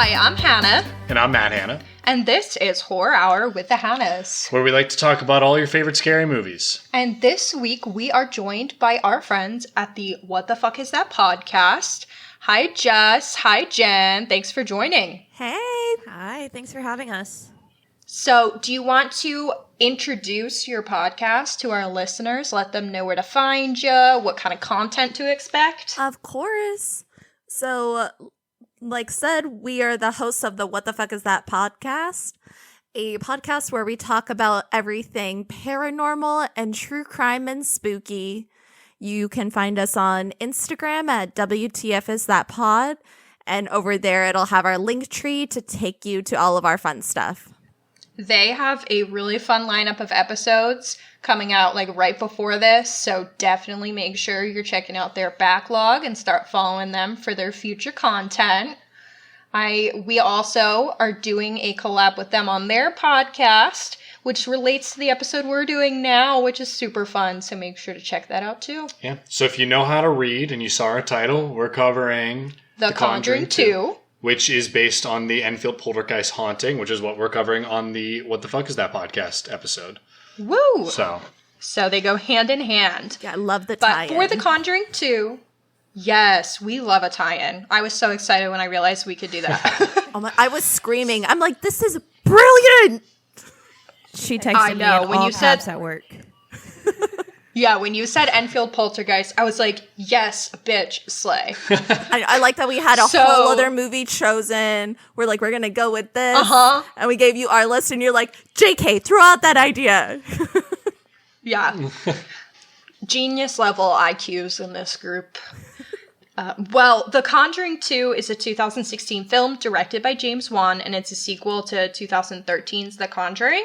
Hi, I'm Hannah. And I'm Matt Hanna. And this is Horror Hour with the Hannas, where we like to talk about all your favorite scary movies. And this week we are joined by our friends at the What the Fuck Is That podcast. Hi, Jess. Hi, Jen. Thanks for joining. Hey. Hi. Thanks for having us. So, do you want to introduce your podcast to our listeners? Let them know where to find you, what kind of content to expect? Of course. So, like said, we are the hosts of the What the Fuck Is That podcast, a podcast where we talk about everything paranormal and true crime and spooky. You can find us on Instagram at WTF is that pod, and over there it'll have our link tree to take you to all of our fun stuff. They have a really fun lineup of episodes coming out like right before this, so definitely make sure you're checking out their backlog and start following them for their future content. We also are doing a collab with them on their podcast, which relates to the episode we're doing now, which is super fun, so make sure to check that out too. Yeah, so if you know how to read and you saw our title, we're covering The Conjuring 2. Which is based on the Enfield Poltergeist haunting, which is what we're covering on the What the Fuck Is That podcast episode. Woo! So they go hand in hand. Yeah, I love the tie-in. But for The Conjuring 2, yes, we love a tie-in. I was so excited when I realized we could do that. I was screaming. I'm like, this is brilliant! She texted me in all caps at work. Yeah, when you said Enfield Poltergeist, I was like, yes, bitch, slay. I like that we had a whole other movie chosen. We're like, we're going to go with this. And we gave you our list, and you're like, JK, throw out that idea. Yeah. Genius level IQs in this group. Well, The Conjuring 2 is a 2016 film directed by James Wan, and it's a sequel to 2013's The Conjuring.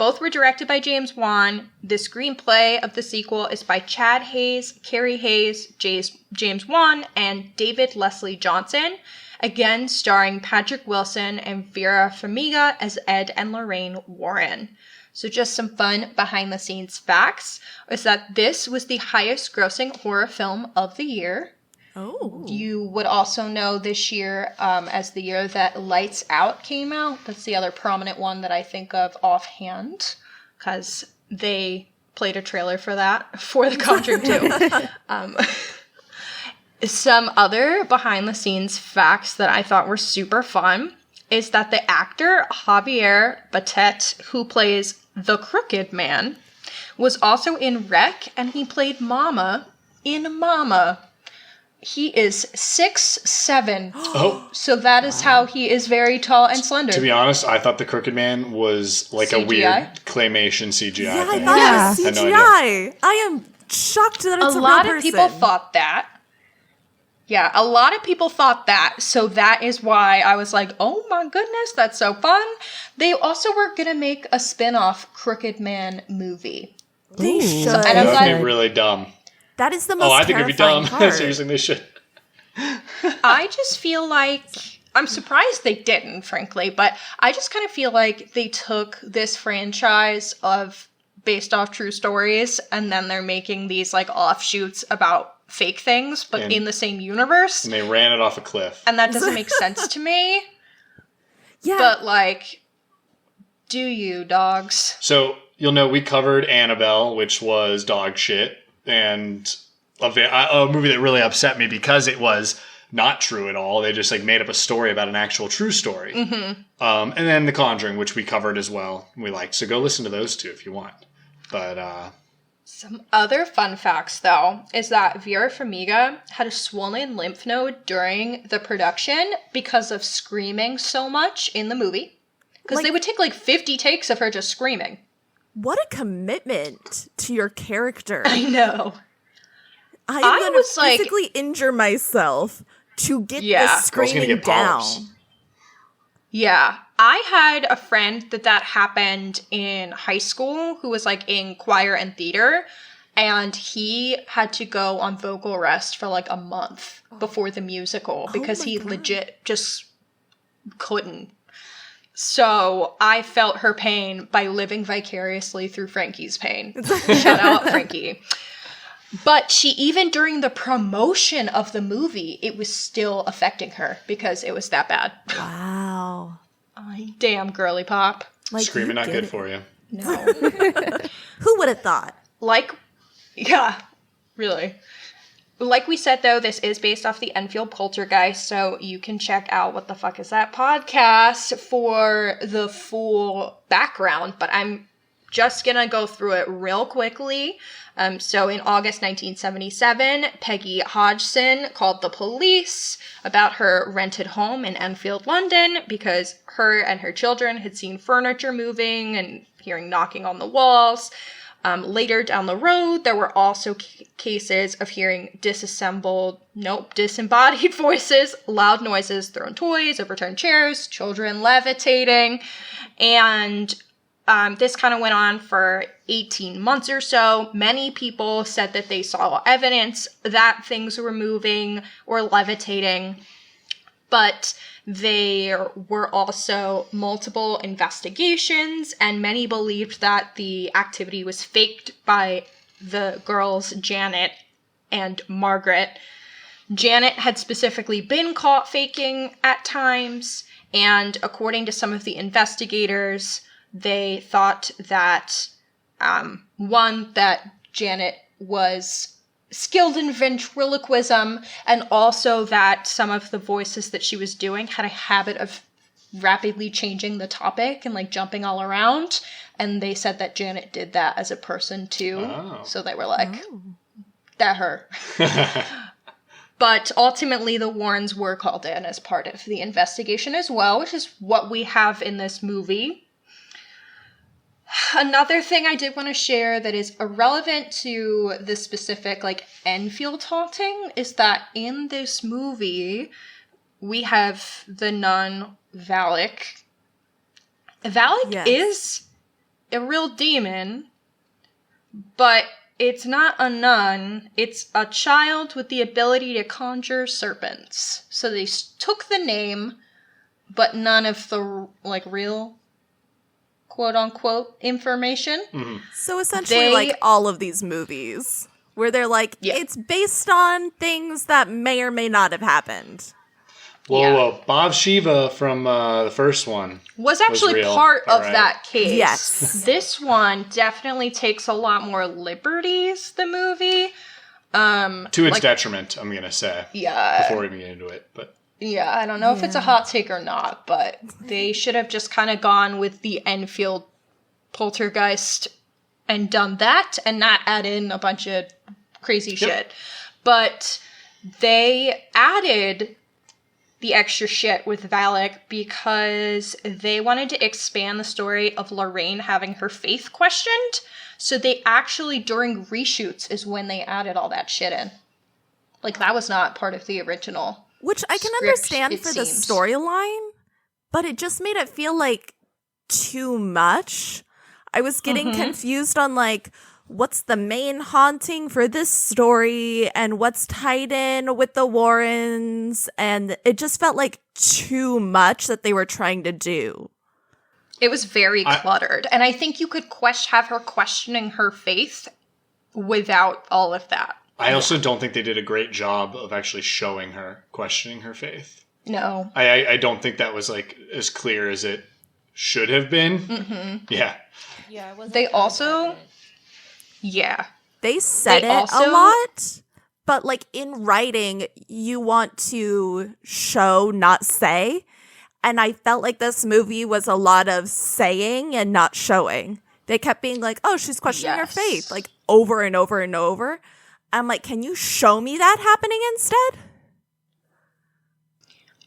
Both were directed by James Wan. The screenplay of the sequel is by Chad Hayes, Carrie Hayes, James Wan, and David Leslie Johnson. Again, starring Patrick Wilson and Vera Farmiga as Ed and Lorraine Warren. So just some fun behind-the-scenes facts is that this was the highest-grossing horror film of the year. Oh. You would also know this year as the year that Lights Out came out. That's the other prominent one that I think of offhand, because they played a trailer for that for The Conjuring 2. Some other behind-the-scenes facts that I thought were super fun is that the actor Javier Batet, who plays the Crooked Man, was also in Rec, and he played Mama in Mama. He is 6'7". Oh. So that is how he is very tall and slender. To be honest, I thought the Crooked Man was like CGI? a weird claymation CGI Yeah, thing. I thought it was I had no CGI. I am shocked that it's a real lot person. of people thought that. Yeah, a lot of people thought that. So that is why I was like, oh my goodness, that's so fun. They also were going to make a spin-off Crooked Man movie. They should. And That I'm would glad be really dumb. That is the most I think it'd be terrifying dumb. part. Seriously, they should. I just feel like, I'm surprised they didn't, frankly, but I just kind of feel like they took this franchise based off true stories, and then they're making these like offshoots about fake things, but in the same universe. And they ran it off a cliff. And that doesn't make sense to me. Yeah. But like, do you, dogs? So, you'll know we covered Annabelle, which was dog shit, and a movie that really upset me because it was not true at all. They just like made up a story about an actual true story. Mm-hmm. And then The Conjuring, which we covered as well. We liked. So go listen to those two if you want. But Some other fun facts, though, is that Vera Farmiga had a swollen lymph node during the production because of screaming so much in the movie. Because they would take like 50 takes of her just screaming. What a commitment to your character. I know. I am going to physically injure myself to get this screaming down. Yeah. I had a friend that happened in high school who was like in choir and theater, and he had to go on vocal rest for like a month before the musical because he legit just couldn't. So I felt her pain by living vicariously through Frankie's pain. Shout out, Frankie. But she, even during the promotion of the movie, it was still affecting her because it was that bad. Wow. Damn girly pop. Like, screaming not good for you. No. Who would have thought? Yeah, really. Like we said, though, this is based off the Enfield Poltergeist, so you can check out What the Fuck Is That podcast for the full background, but I'm just gonna go through it real quickly. So in August 1977, Peggy Hodgson called the police about her rented home in Enfield, London, because her and her children had seen furniture moving and hearing knocking on the walls. Later down the road, there were also cases of hearing disembodied voices, loud noises, thrown toys, overturned chairs, children levitating, and this kind of went on for 18 months or so. Many people said that they saw evidence that things were moving or levitating, but there were also multiple investigations, and many believed that the activity was faked by the girls Janet and Margaret. Janet had specifically been caught faking at times, and according to some of the investigators, they thought that, that Janet was skilled in ventriloquism, and also that some of the voices that she was doing had a habit of rapidly changing the topic and jumping all around. And they said that Janet did that as a person too. Oh. So they were like, that her. But ultimately the Warrens were called in as part of the investigation as well, which is what we have in this movie. Another thing I did want to share that is irrelevant to the specific, Enfield haunting is that in this movie, we have the nun, Valak. Valak is a real demon, but it's not a nun. It's a child with the ability to conjure serpents. So they took the name, but none of the, real quote-unquote information. Mm-hmm. So essentially, all of these movies, where they're it's based on things that may or may not have happened. Well, Bob Shiva from the first one was actually part of that case. Yes. This one definitely takes a lot more liberties, the movie. To its detriment, I'm going to say. Yeah. Before we even get into it, but... Yeah, I don't know if it's a hot take or not, but they should have just kind of gone with the Enfield Poltergeist and done that and not add in a bunch of crazy shit. But they added the extra shit with Valak because they wanted to expand the story of Lorraine having her faith questioned. So they actually, during reshoots, is when they added all that shit in. That was not part of the original. Which I can understand for the storyline, but it just made it feel too much. I was getting confused on what's the main haunting for this story and what's tied in with the Warrens, and it just felt too much that they were trying to do. It was very cluttered, and I think you could have her questioning her faith without all of that. I also don't think they did a great job of actually showing her questioning her faith. No. I don't think that was as clear as it should have been. Mm-hmm. Yeah. Yeah, it wasn't. They also... Yeah. They said a lot, but in writing, you want to show, not say. And I felt this movie was a lot of saying and not showing. They kept being oh, she's questioning her faith, over and over and over. I'm can you show me that happening instead?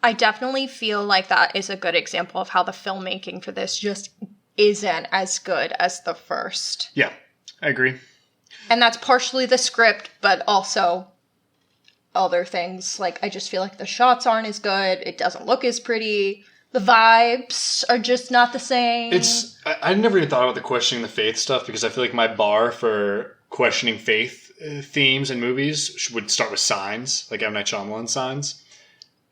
I definitely feel that is a good example of how the filmmaking for this just isn't as good as the first. Yeah, I agree. And that's partially the script, but also other things. I just feel the shots aren't as good. It doesn't look as pretty. The vibes are just not the same. I never even thought about the questioning the faith stuff because I feel my bar for questioning faith themes in movies would start with Signs, M. Night Shyamalan Signs.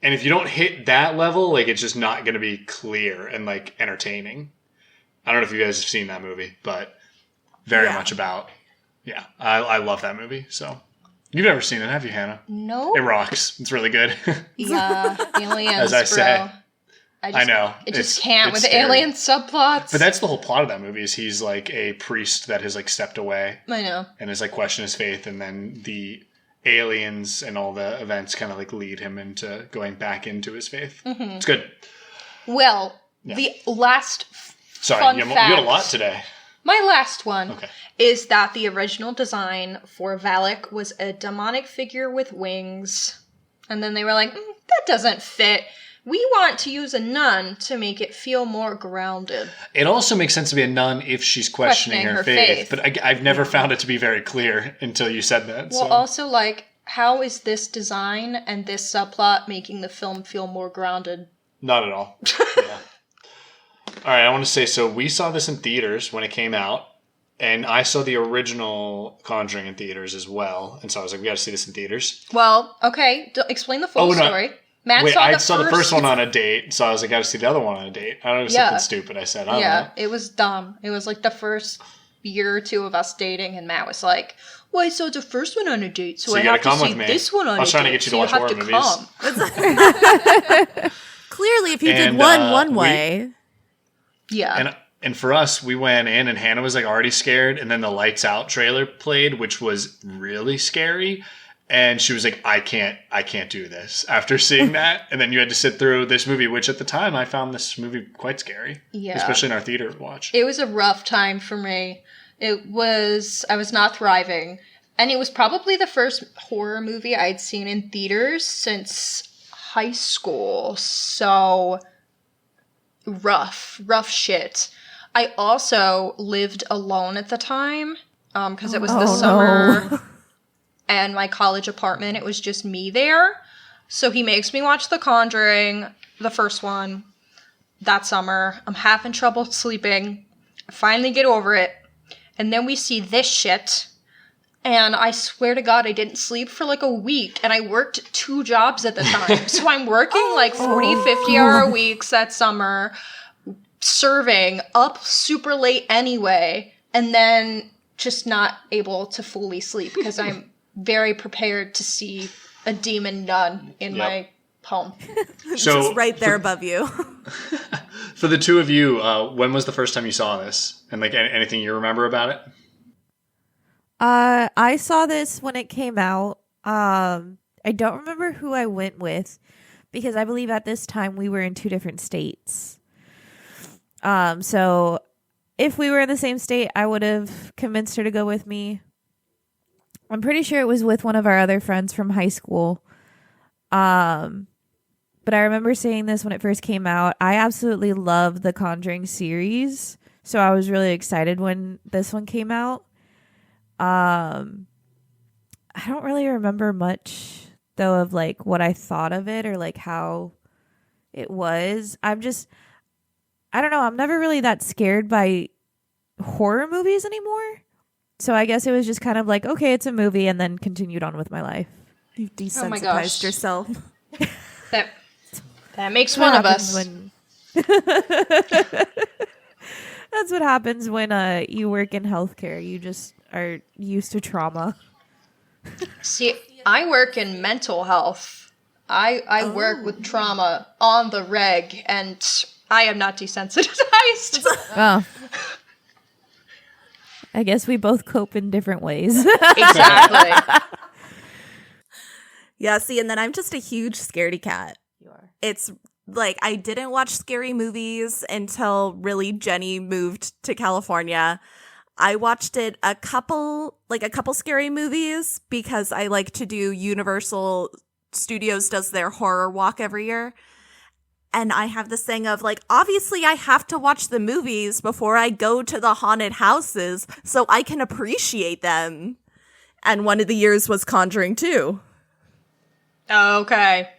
And if you don't hit that level, it's just not going to be clear and entertaining. I don't know if you guys have seen that movie, but very much about, I love that movie. So You've never seen it, have you, Hannah? No. It rocks. It's really good. Yeah, aliens, as I say. I know. It just can't with scary. alien subplots. But that's the whole plot of that movie is he's like a priest that has like stepped away. I know. And has like questioned his faith, and then the aliens and all the events kind of like lead him into going back into his faith. Mm-hmm. It's good. Well, the last Sorry, you got a lot today. My last one is that the original design for Valak was a demonic figure with wings. And then they were like, that doesn't fit. We want to use a nun to make it feel more grounded. It also makes sense to be a nun if she's questioning her faith. But I've never found it to be very clear until you said that. Well, also, like, how is this design and this subplot making the film feel more grounded? Not at all. Yeah. All right, I want to say, so we saw this in theaters when it came out, and I saw the original Conjuring in theaters as well, and so I was like, we got to see this in theaters. Well, okay, explain the full story. Matt saw the first one on a date, so I was like, I got to see the other one on a date. I don't know, it was something stupid I said. I don't know. It was dumb. It was like the first year or two of us dating, and Matt was like, well, I saw the first one on a date, so I have to see this one on a date. I was trying to get you to watch horror movies. Clearly, if you did one way... Yeah. And for us, we went in and Hannah was like already scared, and then the Lights Out trailer played, which was really scary. And she was like, I can't do this after seeing that. And then you had to sit through this movie, which at the time I found this movie quite scary. Yeah. Especially in our theater watch. It was a rough time for me. I was not thriving. And it was probably the first horror movie I'd seen in theaters since high school. So... rough shit. I also lived alone at the time because it was the summer and my college apartment, it was just me there. So he makes me watch The Conjuring, the first one, that summer. I'm having trouble sleeping. I finally get over it. And then we see this shit. And I swear to God, I didn't sleep for like a week. And I worked 2 jobs at the time. So I'm working like 40, 50-hour weeks that summer, serving up super late anyway, and then just not able to fully sleep because I'm very prepared to see a demon nun in my home. So, just right there above you. For the two of you, when was the first time you saw this? And like anything you remember about it? I saw this when it came out. I don't remember who I went with because I believe at this time we were in 2 different states. So if we were in the same state, I would have convinced her to go with me. I'm pretty sure it was with one of our other friends from high school. But I remember seeing this when it first came out. I absolutely love the Conjuring series, so I was really excited when this one came out. I don't really remember much though of like what I thought of it or like how it was. I don't know. I'm never really that scared by horror movies anymore. So I guess it was just kind of like, okay, it's a movie, and then continued on with my life. You've desensitized yourself. That makes one of us. That's what happens when you work in healthcare. You just are used to trauma. See, I work in mental health. I work with trauma on the reg, and I am not desensitized. Oh. I guess we both cope in different ways. Exactly. Yeah, see, and then I'm just a huge scaredy cat. You are. It's like I didn't watch scary movies until really Jenny moved to California. I watched it a couple scary movies because I like to do Universal Studios does their horror walk every year. And I have this thing of like, obviously I have to watch the movies before I go to the haunted houses so I can appreciate them. And one of the years was Conjuring 2. Okay.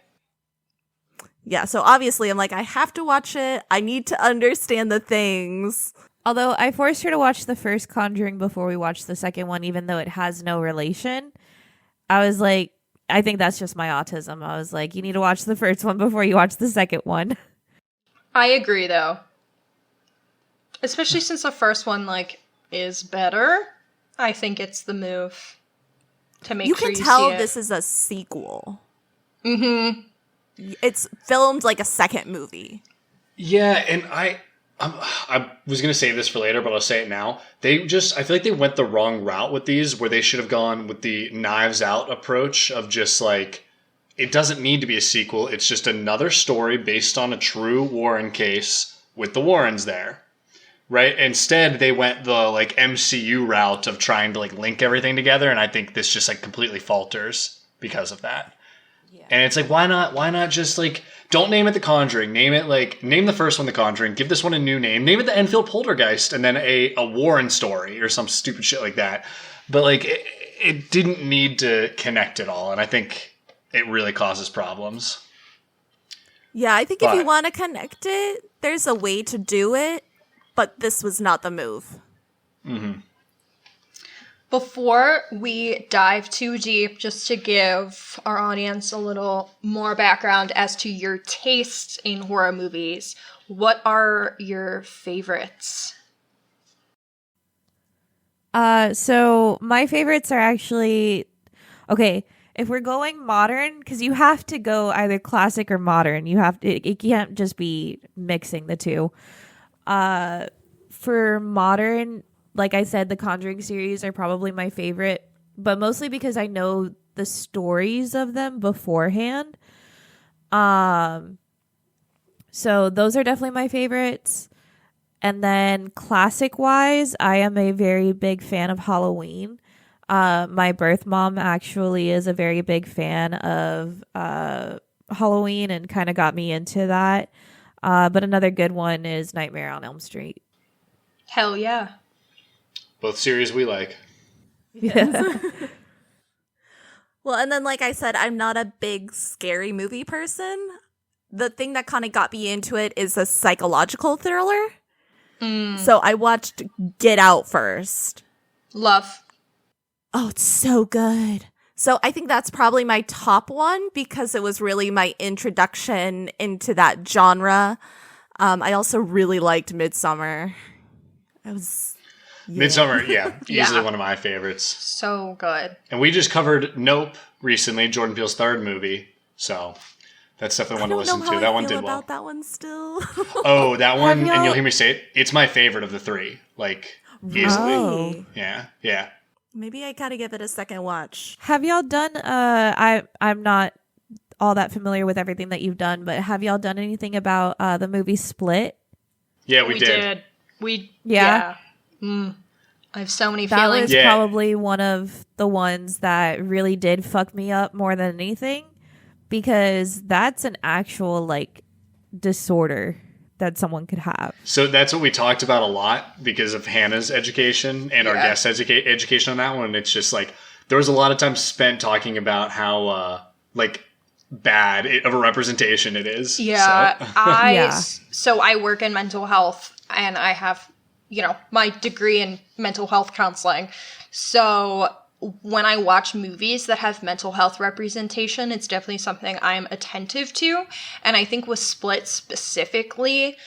Yeah, so obviously I'm like, I have to watch it. I need to understand the things. Although I forced her to watch the first Conjuring before we watched the second one, even though it has no relation. I was like, I think that's just my autism. I was like, you need to watch the first one before you watch the second one. I agree, though. Especially since the first one, like, is better. I think it's the move. to make you sure can you tell see it. this is a sequel. Mm-hmm. It's filmed like a second movie. Yeah, and I was going to say this for later, but I'll say it now. I feel like they went the wrong route with these, where they should have gone with the Knives Out approach of just like, it doesn't need to be a sequel. It's just another story based on a true Warren case with the Warrens there. Right? Instead, they went the like MCU route of trying to like link everything together, and I think this just like completely falters because of that. Yeah. And it's like, why not just like, don't name it The Conjuring, name the first one The Conjuring, give this one a new name, name it the Enfield Poltergeist, and then a Warren story or some stupid shit like that. But like, it didn't need to connect at all, and I think it really causes problems. Yeah, I think if you want to connect it, there's a way to do it, but this was not the move. Mm-hmm. Before we dive too deep, just to give our audience a little more background as to your taste in horror movies, what are your favorites? So my favorites are actually, okay, if we're going modern, because you have to go either classic or modern. It can't just be mixing the two. For modern, like I said, the Conjuring series are probably my favorite, but mostly because I know the stories of them beforehand. So those are definitely my favorites. And then classic wise, I am a very big fan of Halloween. My birth mom actually is a very big fan of Halloween and kind of got me into that. But another good one is Nightmare on Elm Street. Hell yeah. Both series we like. Yes. Well, and then like I said, I'm not a big scary movie person. The thing that kind of got me into it is a psychological thriller. So I watched Get Out first. Love. Oh, it's so good. So I think that's probably my top one because it was really my introduction into that genre. I also really liked Midsommar. Midsommar, easily one of my favorites. So good. And we just covered Nope recently, Jordan Peele's third movie. So that's definitely one to listen to. That one did well. About that one still. Oh, that one, and you'll hear me say it. It's my favorite of the three, like easily. Oh. Yeah. Maybe I gotta give it a second watch. Have y'all done? I'm not all that familiar with everything that you've done, but have y'all done anything about the movie Split? Yeah, we did. Yeah. I have so many that feelings. was probably one of the ones that really did fuck me up more than anything, because that's an actual like disorder that someone could have. So that's what we talked about a lot because of Hannah's education and our guest education on that one. It's just like there was a lot of time spent talking about how like bad of a representation it is. Yeah. So I work in mental health and I have, my degree in mental health counseling. So when I watch movies that have mental health representation, it's definitely something I'm attentive to. And I think with Split specifically,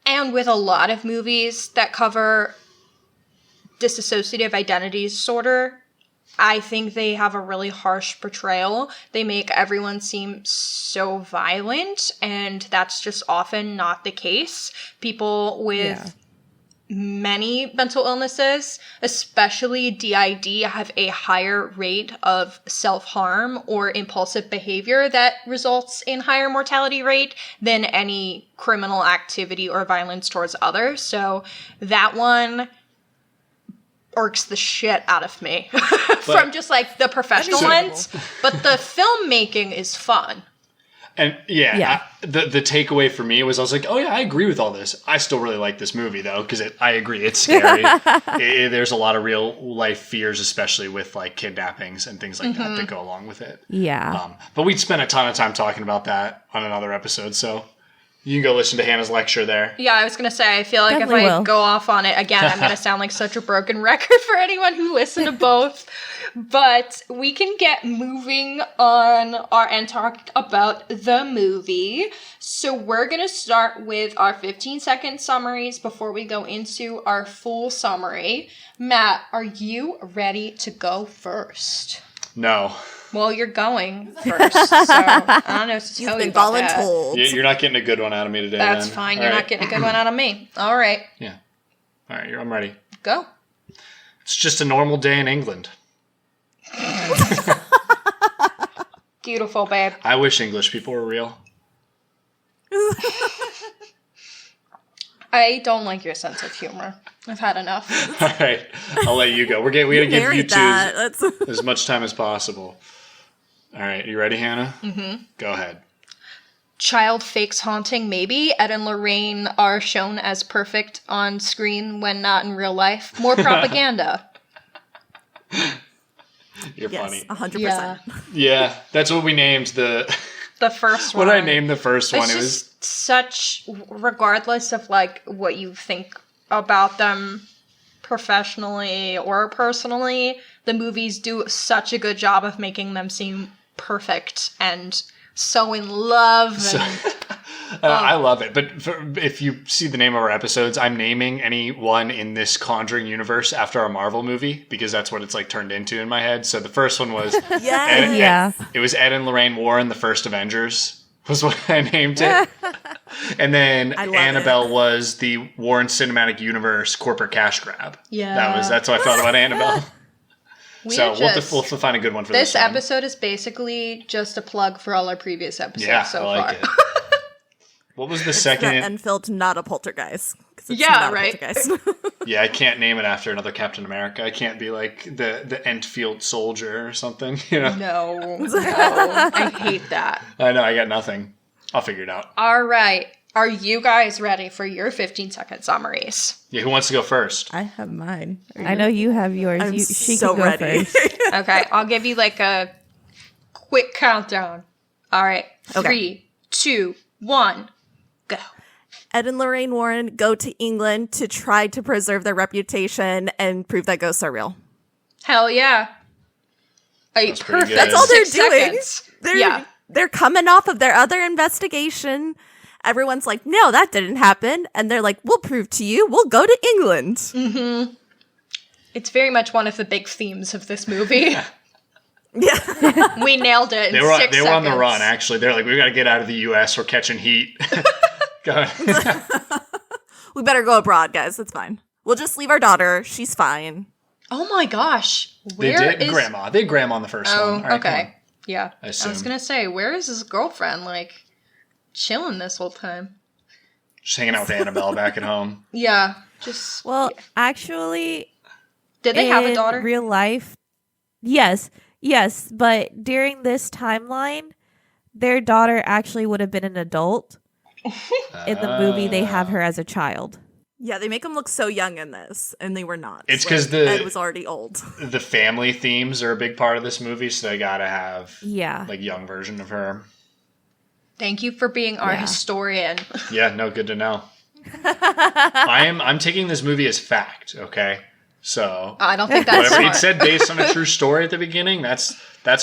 and with a lot of movies that cover dissociative identity disorder, I think they have a really harsh portrayal. They make everyone seem so violent, and that's just often not the case. People with many mental illnesses, especially DID, have a higher rate of self-harm or impulsive behavior that results in higher mortality rate than any criminal activity or violence towards others. So that one irks the shit out of me from just like the professional lens. But the filmmaking is fun. And the takeaway for me was I was like, oh yeah, I agree with all this. I still really like this movie though, because I agree, it's scary. There's a lot of real life fears, especially with like kidnappings and things like that go along with it. Yeah. But we'd spent a ton of time talking about that on another episode, so you can go listen to Hannah's lecture there. Yeah, I was going to say, I feel like if I go off on it again, I'm going to sound like such a broken record for anyone who listened to both. But we can get moving on and talk about the movie. So we're going to start with our 15-second summaries before we go into our full summary. Matt, are you ready to go first? No. Well, you're going first, so I don't know what to tell You've you been about that. voluntold. You're not getting a good one out of me today. That's then. fine. All You're right. not getting a good one out of me. All right. Yeah. All right, I'm ready. Go. It's just a normal day in England. Beautiful, babe. I wish English people were real. I don't like your sense of humor. I've had enough. All right, I'll let you go. We're gonna give you Married two that. That's as much time as possible. All right, you ready, Hannah? Mm-hmm. Go ahead. Child fakes haunting, maybe. Ed and Lorraine are shown as perfect on screen when not in real life. More propaganda. You're yes, funny. 100%. Yeah. Yeah, that's what we named the. The first one. What I named the first one. It's It was just such, regardless of like what you think about them professionally or personally, the movies do such a good job of making them seem perfect and so in love. And I love it. But if you see the name of our episodes, I'm naming any one in this Conjuring universe after a Marvel movie because that's what it's like turned into in my head. So the first one was Yes. it was Ed and Lorraine Warren, the first Avengers was what I named it. And then I love Annabelle was the Warren Cinematic Universe corporate cash grab. Yeah. That's what I thought about Annabelle. we So we'll just, have to find a good one for this one. episode is basically just a plug for all our previous episodes Yeah, so I like far. it. What was the second? Enfield, not a poltergeist. 'Cause it's Yeah, not a right. poltergeist. Yeah, I can't name it after another Captain America. I can't be like the Enfield soldier or something. You know. No, I hate that. I know. I got nothing. I'll figure it out. All right. Are you guys ready for your 15-second summaries? Yeah. Who wants to go first? I have mine. I know you have yours. I'm She so can go ready. first. Okay, I'll give you like a quick countdown. All right. Okay. 3, 2, 1, go. Ed and Lorraine Warren go to England to try to preserve their reputation and prove that ghosts are real. Hell yeah. That's pretty Perfect. good. That's all they're 6 doing. seconds. They're coming off of their other investigation. Everyone's like, no, that didn't happen. And they're like, we'll prove to you. We'll go to England. It's very much one of the big themes of this movie. Yeah. We nailed it in They 6 were seconds. on the run. Actually, they're like, we got to get out of the U.S. We're catching heat. Go ahead. We better go abroad, guys. It's fine. We'll just leave our daughter. She's fine. Oh my gosh. They Where did is... Grandma. They had Grandma on the first one. Oh, All right, come okay. on. Yeah. I I was assume. going to say, where is his girlfriend? Like, chilling this whole time. Just hanging out with Annabelle back at home. Yeah. Just... Well, actually, Did they have a in daughter? real life, yes, but during this timeline, their daughter actually would have been an adult. In the movie, they have her as a child. Yeah, they make them look so young in this, and they were not. It's 'cause Ed was already old. The family themes are a big part of this movie, so they got to have Yeah. like young version of her. Thank you for being our Yeah. historian. Yeah, no, good to know. I'm taking this movie as fact, okay? So I don't think that's whatever it smart. said based on a true story at the beginning, that's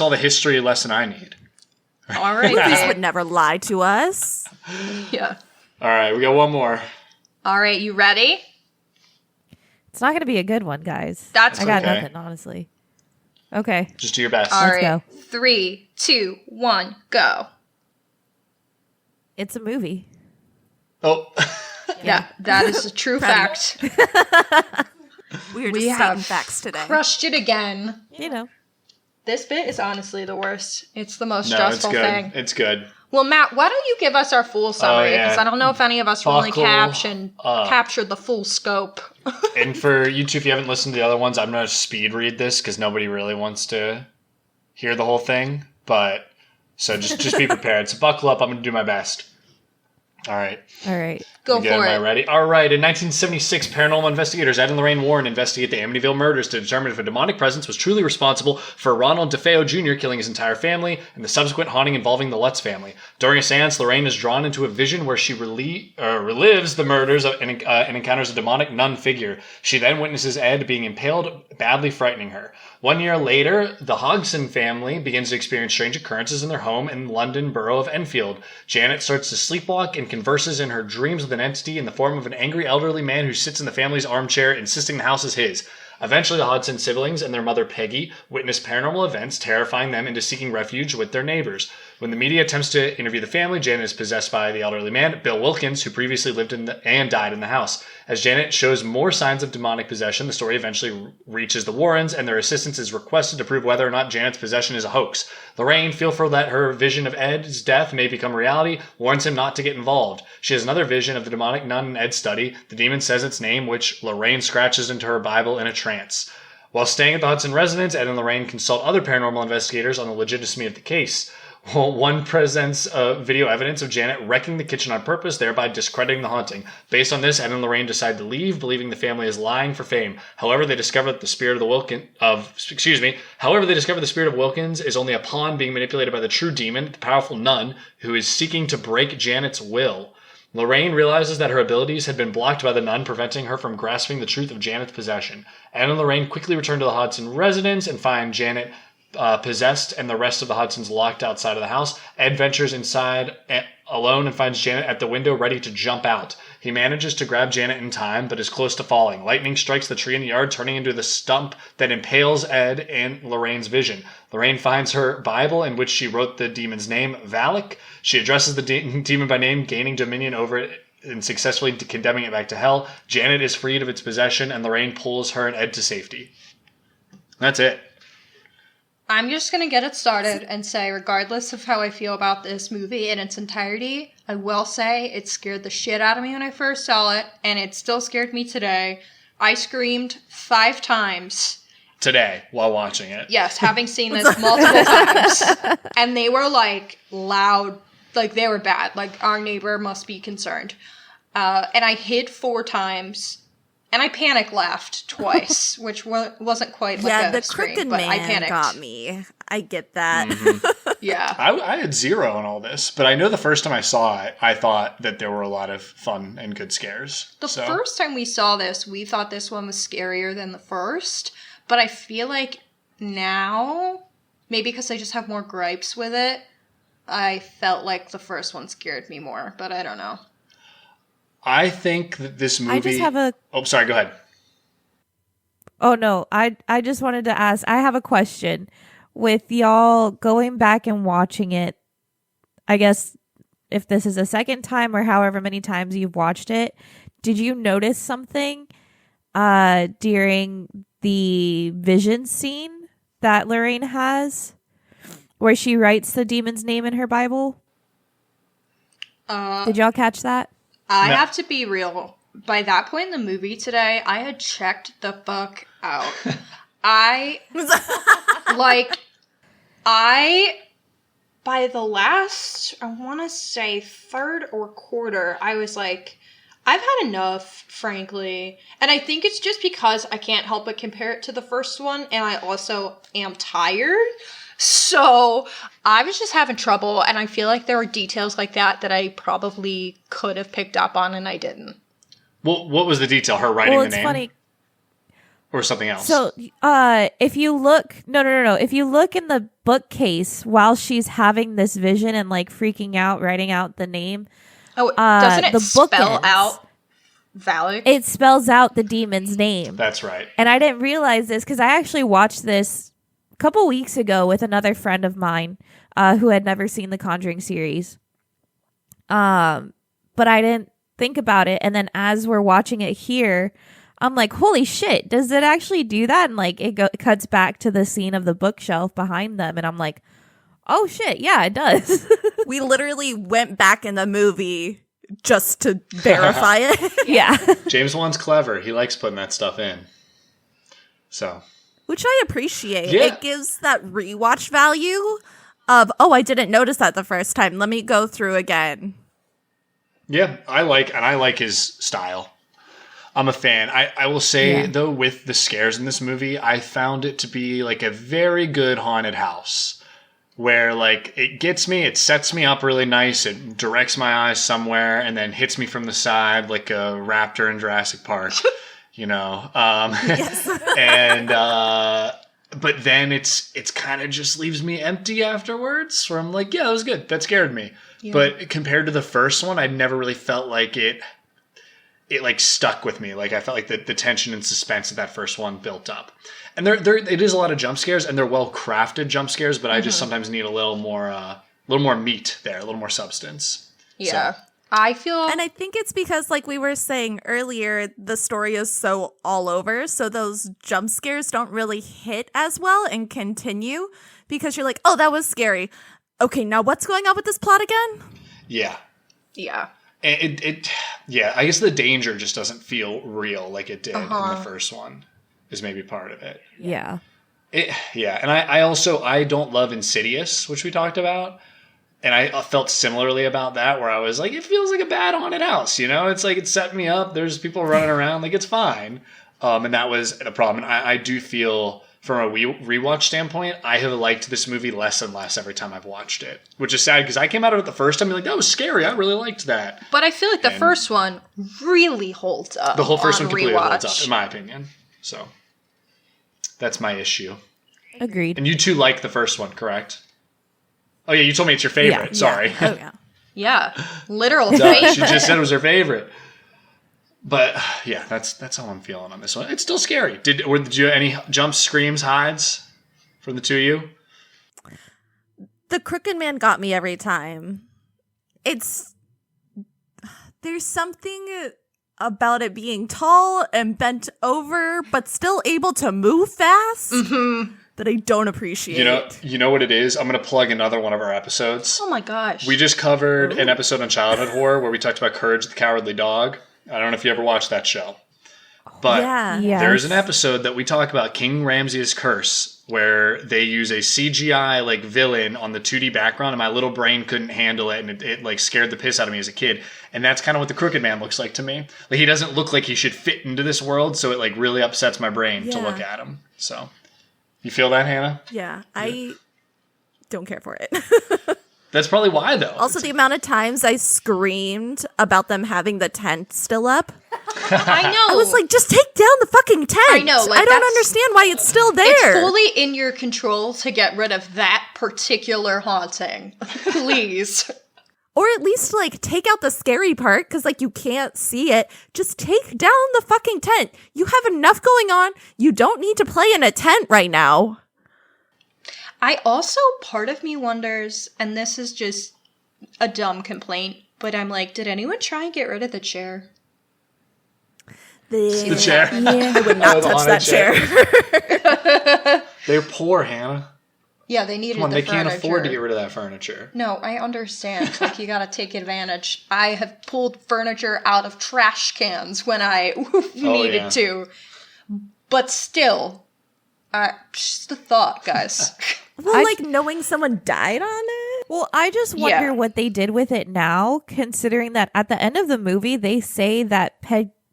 all the history lesson I need. All right. Movies babe. would never lie to us. Yeah. All right, we got one more. All right, you ready? It's not going to be a good one, guys. That's I got okay. nothing, honestly. Okay. Just do your best. All Let's right. go. 3, 2, 1, go. It's a movie. Oh, Yeah, that is a true Proud fact. We are We just have stating facts today. Crushed it again. You know. This bit is honestly the worst. It's the most no, it's stressful good. thing. It's good. Well, Matt, why don't you give us our full summary? yeah. Because I don't know if any of us really Buckle captured the full scope. And for you two, if you haven't listened to the other ones, I'm going to speed read this because nobody really wants to hear the whole thing. But so just be prepared. So buckle up. I'm going to do my best. All right. All right. Go Good, for am I it. ready? All right. In 1976, paranormal investigators Ed and Lorraine Warren investigate the Amityville murders to determine if a demonic presence was truly responsible for Ronald DeFeo Jr. killing his entire family and the subsequent haunting involving the Lutz family. During a seance, Lorraine is drawn into a vision where she relives the murders and encounters a demonic nun figure. She then witnesses Ed being impaled, badly frightening her. 1 year later, the Hodgson family begins to experience strange occurrences in their home in London borough of Enfield. Janet starts to sleepwalk and converses in her dreams with an entity in the form of an angry elderly man who sits in the family's armchair, insisting the house is his. Eventually, the Hodgson siblings and their mother Peggy witness paranormal events, terrifying them into seeking refuge with their neighbors. When the media attempts to interview the family, Janet is possessed by the elderly man, Bill Wilkins, who previously lived and died in the house. As Janet shows more signs of demonic possession, the story eventually reaches the Warrens, and their assistance is requested to prove whether or not Janet's possession is a hoax. Lorraine, fearful that her vision of Ed's death may become reality, warns him not to get involved. She has another vision of the demonic nun in Ed's study. The demon says its name, which Lorraine scratches into her Bible in a trance. While staying at the Hudson residence, Ed and Lorraine consult other paranormal investigators on the legitimacy of the case. One presents video evidence of Janet wrecking the kitchen on purpose, thereby discrediting the haunting. Based on this, Ed and Lorraine decide to leave, believing the family is lying for fame. However, they discover that the spirit of Wilkins is only a pawn being manipulated by the true demon, the powerful nun, who is seeking to break Janet's will. Lorraine realizes that her abilities had been blocked by the nun, preventing her from grasping the truth of Janet's possession. Ed and Lorraine quickly return to the Hodgson residence and find Janet possessed and the rest of the Hudsons locked outside of the house. Ed ventures inside alone and finds Janet at the window ready to jump out. He manages to grab Janet in time, but is close to falling. Lightning strikes the tree in the yard, turning into the stump that impales Ed and Lorraine's vision. Lorraine finds her Bible, in which she wrote the demon's name, Valak. She addresses the demon by name, gaining dominion over it and successfully condemning it back to hell. Janet is freed of its possession, and Lorraine pulls her and Ed to safety. That's it. I'm just going to get it started and say, regardless of how I feel about this movie in its entirety, I will say it scared the shit out of me when I first saw it, and it still scared me today. I screamed 5 times. Today, while watching it. Yes, having seen this multiple times. And they were, like, loud. Like, they were bad. Like, our neighbor must be concerned. And I hid 4 times. And I panic laughed twice, which wasn't quite like a scream, but I panicked. Got me. I get that. Mm-hmm. Yeah. I had 0 on all this, but I know the first time I saw it, I thought that there were a lot of fun and good scares. The first time we saw this, we thought this one was scarier than the first, but I feel like now, maybe because I just have more gripes with it, I felt like the first one scared me more, but I don't know. I think that this movie... I just have a... Oh, sorry, go ahead. Oh, no. I just wanted to ask, I have a question. With y'all going back and watching it, I guess if this is a second time or however many times you've watched it, did you notice something during the vision scene that Lorraine has where she writes the demon's name in her Bible? Did y'all catch that? I have to be real. By that point in the movie today, I had checked the fuck out. By the last, I want to say third or quarter, I was like, I've had enough, frankly. And I think it's just because I can't help but compare it to the first one, and I also am tired. So I was just having trouble, and I feel like there were details like that I probably could have picked up on, and I didn't. Well, what was the detail? Her writing the name? Funny. Or something else? So, if you look... No. If you look in the bookcase while she's having this vision and, like, freaking out, writing out the name... Oh, doesn't it the spell out Valak? It spells out the demon's name. That's right. And I didn't realize this because I actually watched this a couple weeks ago with another friend of mine who had never seen the Conjuring series. But I didn't think about it. And then as we're watching it here, I'm like, holy shit, does it actually do that? And like it cuts back to the scene of the bookshelf behind them. And I'm like, oh shit, yeah, it does. We literally went back in the movie just to verify it. Yeah. James Wan's clever. He likes putting that stuff in. So... Which I appreciate. Yeah. It gives that rewatch value of, oh, I didn't notice that the first time. Let me go through again. Yeah, I like his style. I'm a fan. I will say, though, with the scares in this movie, I found it to be like a very good haunted house. Where, like, it gets me, it sets me up really nice, it directs my eyes somewhere, and then hits me from the side like a raptor in Jurassic Park. You know, Yes. and, but then it's kind of just leaves me empty afterwards where I'm like, yeah, that was good. That scared me. Yeah. But compared to the first one, I never really felt like it it like stuck with me. Like I felt like the tension and suspense of that first one built up. And there it is a lot of jump scares, and they're well crafted jump scares, but I just sometimes need a little more meat there, a little more substance. Yeah. So. I feel... And I think it's because, like we were saying earlier, the story is so all over, so those jump scares don't really hit as well and continue, because you're like, oh, that was scary. Okay, now what's going on with this plot again? Yeah. Yeah. And I guess the danger just doesn't feel real like it did in the first one, is maybe part of it. Yeah. And I don't love Insidious, which we talked about. And I felt similarly about that, where I was like, it feels like a bad haunted house, you know? It's like, it set me up. There's people running around. Like, it's fine. And that was a problem. And I do feel, from a rewatch standpoint, I have liked this movie less and less every time I've watched it. Which is sad, because I came out of it the first time, and like, that was scary. I really liked that. But I feel like the first one really holds up. The whole first one completely rewatch. holds up, in my opinion. So, that's my issue. Agreed. And you two like the first one, correct? Oh, yeah, you told me it's your favorite. Yeah. Sorry. Oh, yeah. Yeah. Literal Duh, favorite. she just said it was her favorite. But, yeah, that's how I'm feeling on this one. It's still scary. Did you have any jumps, screams, hides from the two of you? The Crooked Man got me every time. There's something about it being tall and bent over, but still able to move fast. That I don't appreciate. You know what it is? I'm going to plug another one of our episodes. Oh my gosh. We just covered an episode on childhood horror where we talked about Courage the Cowardly Dog. I don't know if you ever watched that show. But Yeah. there's an episode that we talk about King Ramses' Curse, where they use a CGI like villain on the 2D background, and my little brain couldn't handle it, and it like scared the piss out of me as a kid. And that's kind of what the Crooked Man looks like to me. Like, he doesn't look like he should fit into this world, so it like really upsets my brain to look at him. So, you feel that, Hannah? Yeah, I don't care for it. That's probably why, though. Also, the amount of times I screamed about them having the tent still up. I know. I was like, just take down the fucking tent. I know, like, I don't that's- understand why it's still there. It's fully in your control to get rid of that particular haunting. Please. Or at least, like, take out the scary part, because, like, you can't see it. Just take down the fucking tent. You have enough going on. You don't need to play in a tent right now. I also, part of me wonders, and this is just a dumb complaint, but I'm like, did anyone try and get rid of the chair? The chair? Yeah, I would not Oh, the touch haunted that chair. They're poor, Hannah. Yeah, they needed Come on, the they furniture. can't afford to get rid of that furniture. No, I understand. Like, you gotta take advantage. I have pulled furniture out of trash cans when I needed to. But still, just a thought, guys. Well, like, knowing someone died on it? Well, I just wonder what they did with it now, considering that at the end of the movie, they say that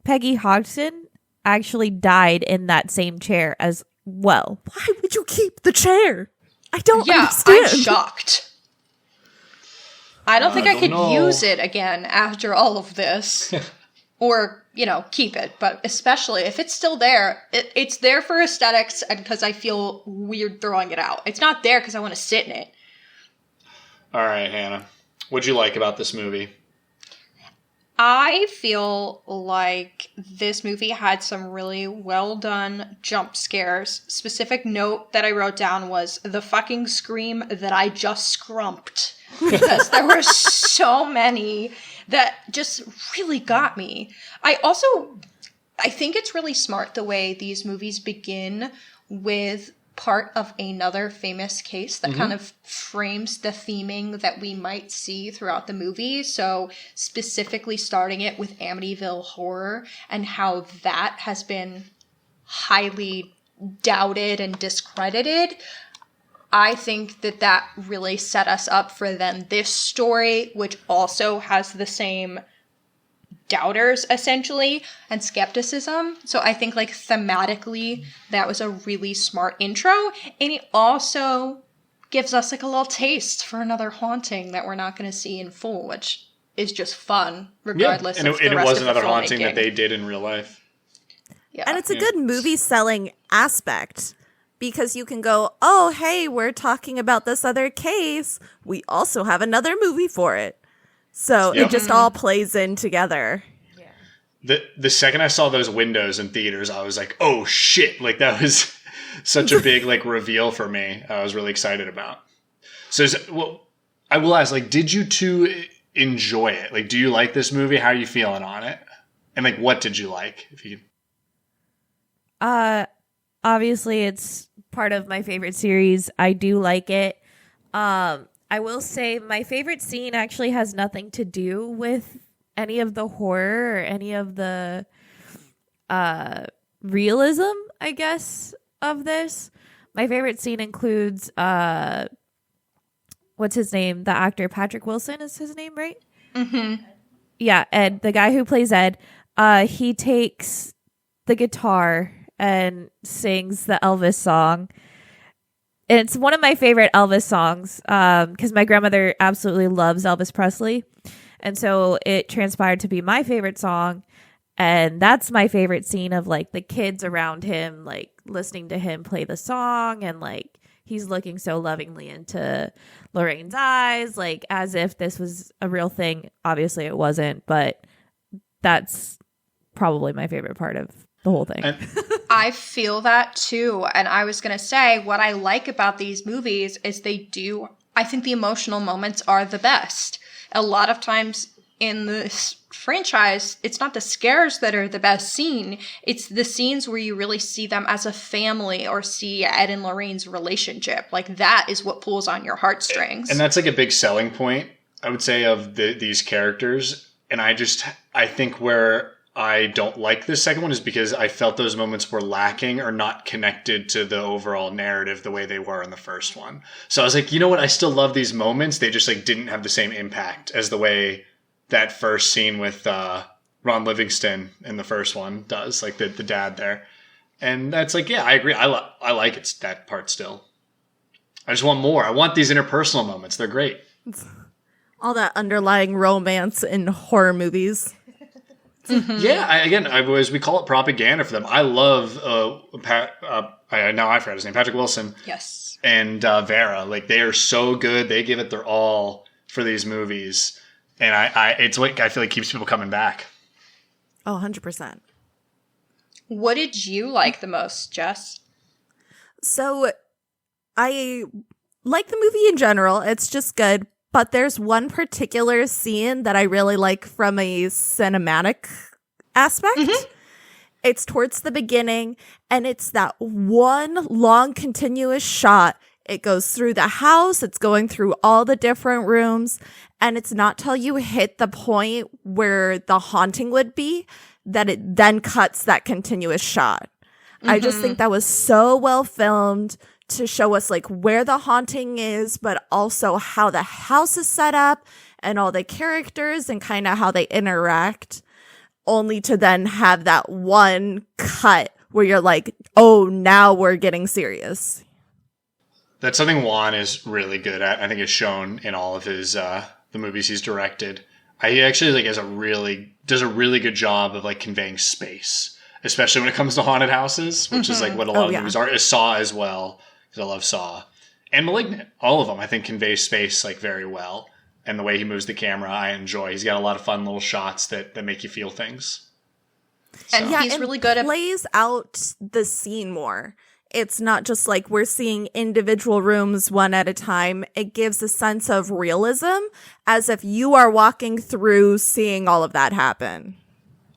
Peggy Hodgson actually died in that same chair as well. Why would you keep the chair? I don't Yeah, understand. I'm shocked. I don't think I could know. use it again after all of this. Or, keep it. But especially if it's still there, it's there for aesthetics and because I feel weird throwing it out. It's not there because I want to sit in it. All right, Hannah. What'd you like about this movie? I feel like this movie had some really well done jump scares. Specific note that I wrote down was the fucking scream that I just scrumped. Because there were so many that just really got me. I think it's really smart the way these movies begin with part of another famous case that kind of frames the theming that we might see throughout the movie. So specifically starting it with Amityville Horror and how that has been highly doubted and discredited. I think that really set us up for then this story, which also has the same doubters, essentially, and skepticism. So I think, like, thematically, that was a really smart intro. And it also gives us, like, a little taste for another haunting that we're not going to see in full, which is just fun, regardless and of the it rest was of the another haunting filmmaking. that they did in real life. Yeah. And it's a good movie selling aspect. Because you can go, oh, hey, we're talking about this other case. We also have another movie for it. So it just all plays in together. the second I saw those windows in theaters, I was like, oh shit. Like that was such a big like reveal for me. I was really excited about. So I will ask, like, did you two enjoy it? Like, do you like this movie? How are you feeling on it? And like, what did you like? If you Obviously it's part of my favorite series. I do like it. I will say my favorite scene actually has nothing to do with any of the horror or any of the realism, I guess, of this. My favorite scene includes what's his name? The actor Patrick Wilson is his name, right? Mm-hmm. Yeah, Ed, the guy who plays Ed. He takes the guitar and sings the Elvis song. And it's one of my favorite Elvis songs because my grandmother absolutely loves Elvis Presley. And so it transpired to be my favorite song. And that's my favorite scene of like the kids around him, like listening to him play the song. And like he's looking so lovingly into Lorraine's eyes, like as if this was a real thing. Obviously it wasn't, but that's probably my favorite part of the whole thing. I feel that too. And I was going to say, what I like about these movies is I think the emotional moments are the best. A lot of times in this franchise, it's not the scares that are the best scene. It's the scenes where you really see them as a family or see Ed and Lorraine's relationship. Like that is what pulls on your heartstrings. And that's like a big selling point, I would say, of these characters. And I think where I don't like this second one is because I felt those moments were lacking or not connected to the overall narrative the way they were in the first one. So I was like, you know what? I still love these moments. They just like didn't have the same impact as the way that first scene with Ron Livingston in the first one does, like the dad there. And that's like, yeah, I agree. I like it, that part still. I just want more. I want these interpersonal moments. They're great. All that underlying romance in horror movies. Mm-hmm. Yeah, as we call it, propaganda for them. I love now I forgot his name, Patrick Wilson. Yes. And Vera. Like they are so good. They give it their all for these movies, and it's what I feel like keeps people coming back. Oh, 100%. What did you like the most, Jess? So I like the movie in general. It's just good. But there's one particular scene that I really like from a cinematic aspect. Mm-hmm. It's towards the beginning, and it's that one long continuous shot. It goes through the house. It's going through all the different rooms. And it's not till you hit the point where the haunting would be that it then cuts that continuous shot. Mm-hmm. I just think that was so well filmed to show us like where the haunting is, but also how the house is set up and all the characters and kind of how they interact, only to then have that one cut where you're like, oh, now we're getting serious. That's something Wan is really good at. I think it's shown in all of his the movies he's directed. He actually like does a really good job of like conveying space, especially when it comes to haunted houses, which is like what a lot of movies are. Is Saw as well. I love Saw and Malignant. All of them, I think, convey space like very well. And the way he moves the camera, I enjoy. He's got a lot of fun little shots that make you feel things. And he's really good at plays out the scene more. It's not just like we're seeing individual rooms one at a time. It gives a sense of realism as if you are walking through seeing all of that happen.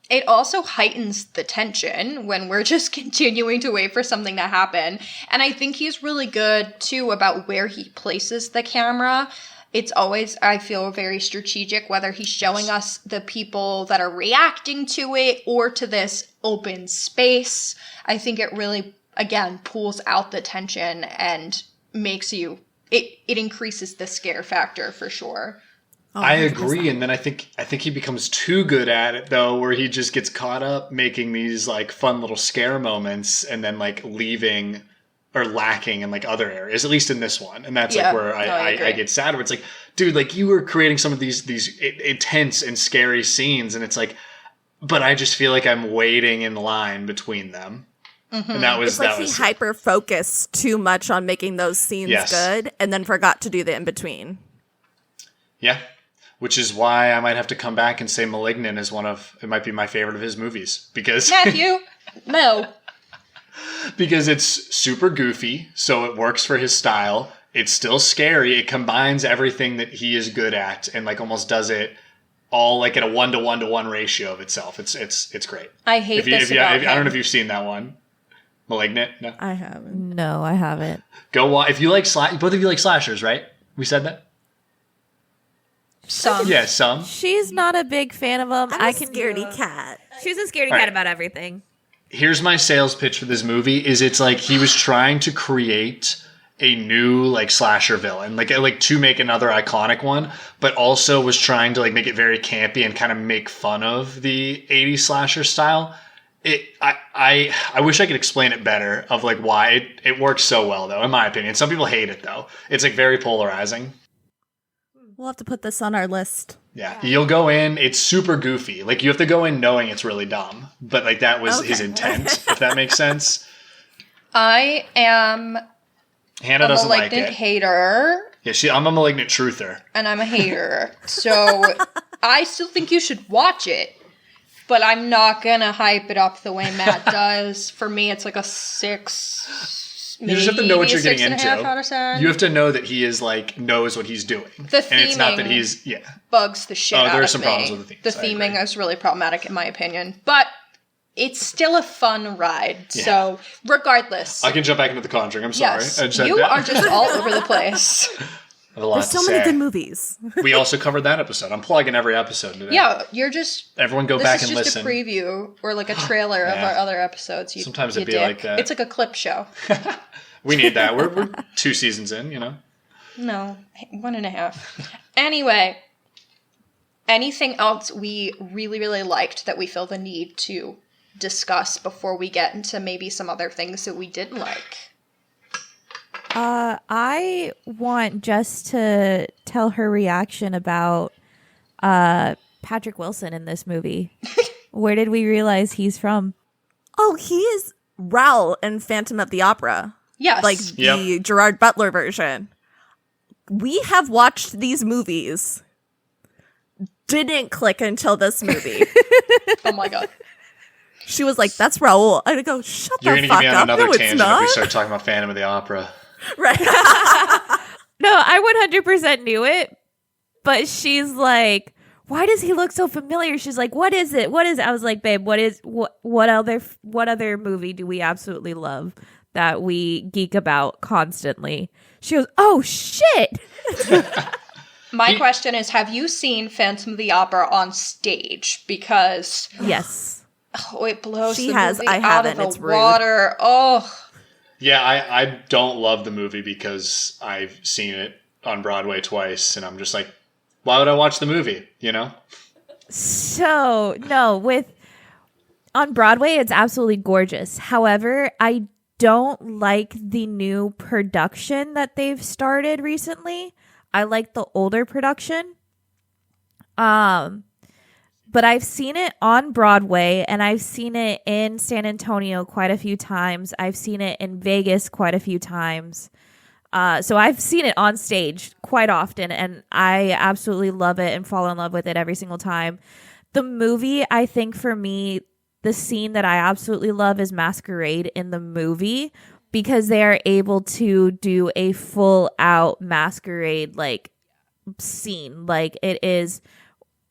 It also heightens the tension when we're just continuing to wait for something to happen. And I think he's really good, too, about where he places the camera. It's always, I feel, very strategic, whether he's showing us the people that are reacting to it or to this open space. I think it really, again, pulls out the tension and makes you, it increases the scare factor for sure. Oh, I agree, and then I think he becomes too good at it though, where he just gets caught up making these like fun little scare moments, and then like leaving or lacking in like other areas. At least in this one, and that's like where I get sad. Where it's like, dude, like you were creating some of these intense and scary scenes, and it's like, but I just feel like I'm waiting in line between them. Mm-hmm. And that was he hyper focused too much on making those scenes good, and then forgot to do the in between. Yeah. which is why I might have to come back and say Malignant is it might be my favorite of his movies. Because Matthew, no. Because it's super goofy, so it works for his style. It's still scary. It combines everything that he is good at and like almost does it all like at a 1-to-1-to-1 ratio of itself. It's great. I hate this about him. I don't know if you've seen that one. Malignant? No. I haven't. No, I haven't. Go watch. If you like both of you like slashers, right? We said that? Some. Yeah, some. She's not a big fan of them. I'm a scaredy cat. She's a scaredy All cat right. about everything. Here's my sales pitch for this movie is it's like he was trying to create a new like slasher villain, like to make another iconic one, but also was trying to like make it very campy and kind of make fun of the 80s slasher style. I wish I could explain it better of like why it works so well though, in my opinion. Some people hate it though. It's like very polarizing. We'll have to put this on our list. Yeah. You'll go in, it's super goofy. Like you have to go in knowing it's really dumb, but like that was his intent, if that makes sense. I am Hanna a doesn't like malignant it. hater, Yeah, I'm a malignant truther. and I'm a hater. So I still think you should watch it, but I'm not gonna hype it up the way Matt does. For me, it's like a 6. You just have to know what you're maybe getting a 6.5 into. out of 10. You have to know that he is like knows what he's doing. The and it's not that theming he's bugs the shit Oh, out there are of some me. problems with the themes, The I theming agree. is really problematic in my opinion, but it's still a fun ride. Yeah. So regardless, I can jump back into The Conjuring. I'm sorry. yes, I just had you that. are just all over the place. I have a lot There's to so many say. good movies. We also covered that episode. I'm plugging every episode today. Yeah, you're just. Everyone go This back is and just listen. a preview or like a trailer of Yeah. our other episodes. Sometimes you it'd be dick. like that. It's like a clip show. We need that. We're 2 seasons in, you know. No, 1.5. Anyway, anything else we really, really liked that we feel the need to discuss before we get into maybe some other things that we didn't like? I want Jess to tell her reaction about Patrick Wilson in this movie. Where did we realize he's from? Oh, he is Raoul in Phantom of the Opera. Yes. Like the Gerard Butler version. We have watched these movies. Didn't click until this movie. Oh my god. She was like, that's Raoul. I go, shut You're the going to fuck get me on up. another No, it's tangent if we not. start talking about Phantom of the Opera. Right. No, I 100% knew it, but she's like, why does he look so familiar? She's like, what is it? What is it? I was like, babe, what other movie do we absolutely love that we geek about constantly? She goes, oh shit. My question is, have you seen Phantom of the Opera on stage? Because Yes. it blows She the has. movie I out haven't. of It's the rude. water. Oh, Yeah, I don't love the movie because I've seen it on Broadway twice, and I'm just like, why would I watch the movie, you know? So, no, on Broadway, it's absolutely gorgeous. However, I don't like the new production that they've started recently. I like the older production. But I've seen it on Broadway, and I've seen it in San Antonio quite a few times. I've seen it in Vegas quite a few times. So I've seen it on stage quite often, and I absolutely love it and fall in love with it every single time. The movie, I think for me, the scene that I absolutely love is Masquerade in the movie, because they are able to do a full out masquerade like scene. Like, it is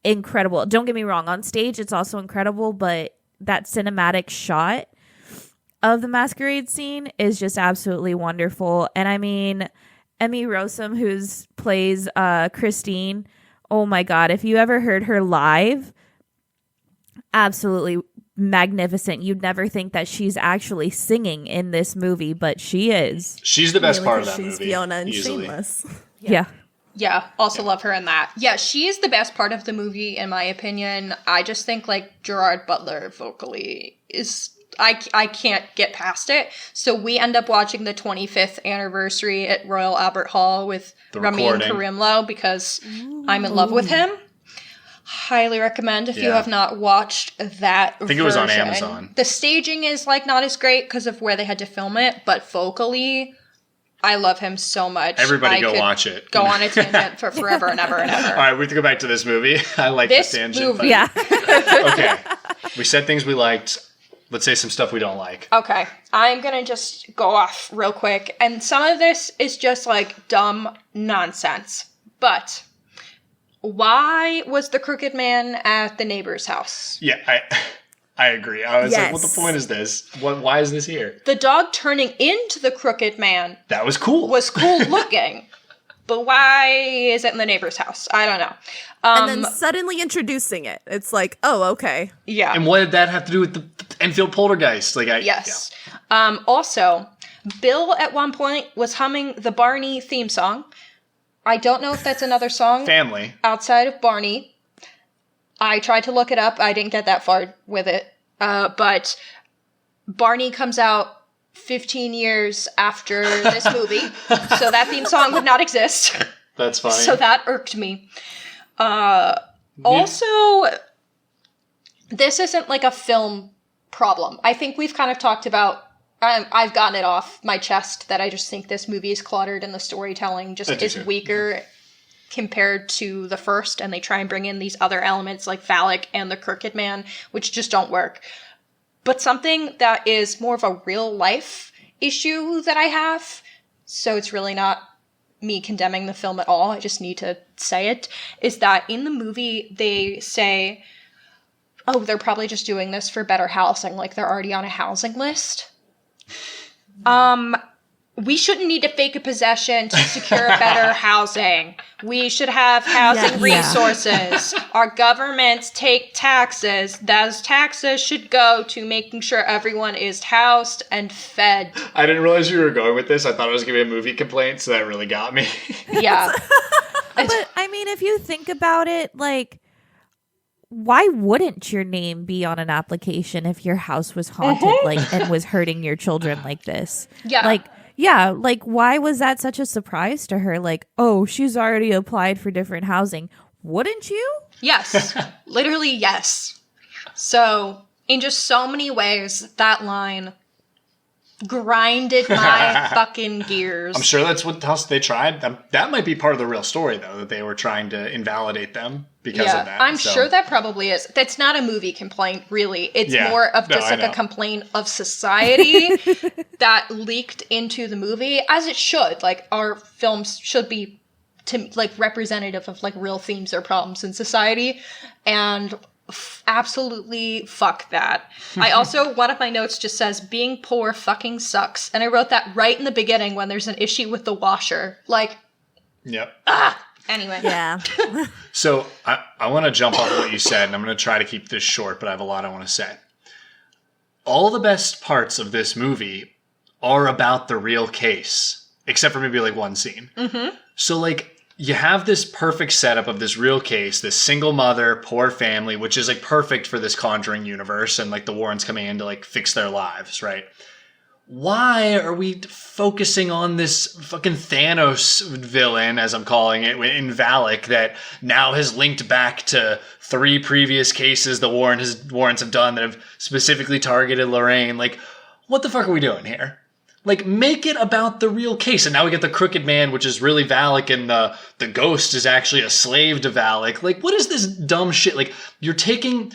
incredible. Don't get me wrong, on stage it's also incredible, but that cinematic shot of the masquerade scene is just absolutely wonderful. And I mean, Emmy Rossum, who's plays Christine, oh my god, if you ever heard her live, absolutely magnificent. You'd never think that she's actually singing in this movie, but she is. She's the best Mainly part of 'cause that she's movie. Fiona and easily. Shameless. Yeah. yeah. Also love her in that. Yeah, she is the best part of the movie, in my opinion. I just think, like, Gerard Butler vocally is... I can't get past it. So we end up watching the 25th anniversary at Royal Albert Hall with The Ramin recording. Karimlo because I'm in love with him. Highly recommend if you Yeah. have not watched that. I think it was on Amazon. The staging is like not as great because of where they had to film it, but vocally, I love him so much. Everybody I go could watch it. Go on a tangent for forever and ever and ever. All right, we have to go back to this movie. I like This the tangent. movie. Yeah. Okay. We said things we liked. Let's say some stuff we don't like. Okay, I'm gonna just go off real quick, and some of this is just like dumb nonsense. But why was the crooked man at the neighbor's house? Yeah, I agree. I was like, what the Yes. point is this? Why is this here? The dog turning into the crooked man That was cool. was cool looking, but why is it in the neighbor's house? I don't know. And then suddenly introducing it. It's like, oh, okay. Yeah. And what did that have to do with the Enfield Poltergeist? Yes. Also, Bill at one point was humming the Barney theme song. I don't know if that's another song Family. outside of Barney. I tried to look it up. I didn't get that far with it. But Barney comes out 15 years after this movie, so that theme song would not exist. That's funny. So that irked me. Also, this isn't like a film problem. I think we've kind of talked about, I've gotten it off my chest that I just think this movie is cluttered and the storytelling just is weaker compared to the first, and they try and bring in these other elements like Valak and the Crooked Man, which just don't work. But something that is more of a real life issue that I have, so it's really not me condemning the film at all, I just need to say it, is that in the movie they say, oh, they're probably just doing this for better housing, like they're already on a housing list. We shouldn't need to fake a possession to secure better housing. We should have housing resources. Our governments take taxes. Those taxes should go to making sure everyone is housed and fed. I didn't realize you were going with this. I thought it was going to be a movie complaint, so that really got me. Yeah. But I mean, if you think about it, like, why wouldn't your name be on an application if your house was haunted, like, and was hurting your children like this? Yeah. Like, yeah, like, why was that such a surprise to her? Like, oh, she's already applied for different housing. Wouldn't you? Yes. Literally, yes. So, in just so many ways, that line grinded my fucking gears. I'm sure that's what else they tried. That might be part of the real story, though, that they were trying to invalidate them because of that. I'm sure that probably is. That's not a movie complaint, really. It's more of just a complaint of society that leaked into the movie, as it should. Like, our films should be representative of like real themes or problems in society, and absolutely fuck that. I also, one of my notes just says, being poor fucking sucks. And I wrote that right in the beginning when there's an issue with the washer. Like, anyway. Yeah. So I want to jump off what you said, and I'm going to try to keep this short, but I have a lot I want to say. All the best parts of this movie are about the real case, except for maybe like one scene. Mm-hmm. So like, you have this perfect setup of this real case, this single mother, poor family, which is like perfect for this Conjuring universe, and like the Warrens coming in to like fix their lives, right? Why are we focusing on this fucking Thanos villain, as I'm calling it, in Valak, that now has linked back to 3 previous cases the Warrens have done that have specifically targeted Lorraine? Like, what the fuck are we doing here? Like, make it about the real case. And now we get the Crooked Man, which is really Valak, and the ghost is actually a slave to Valak. Like, what is this dumb shit? Like, you're taking...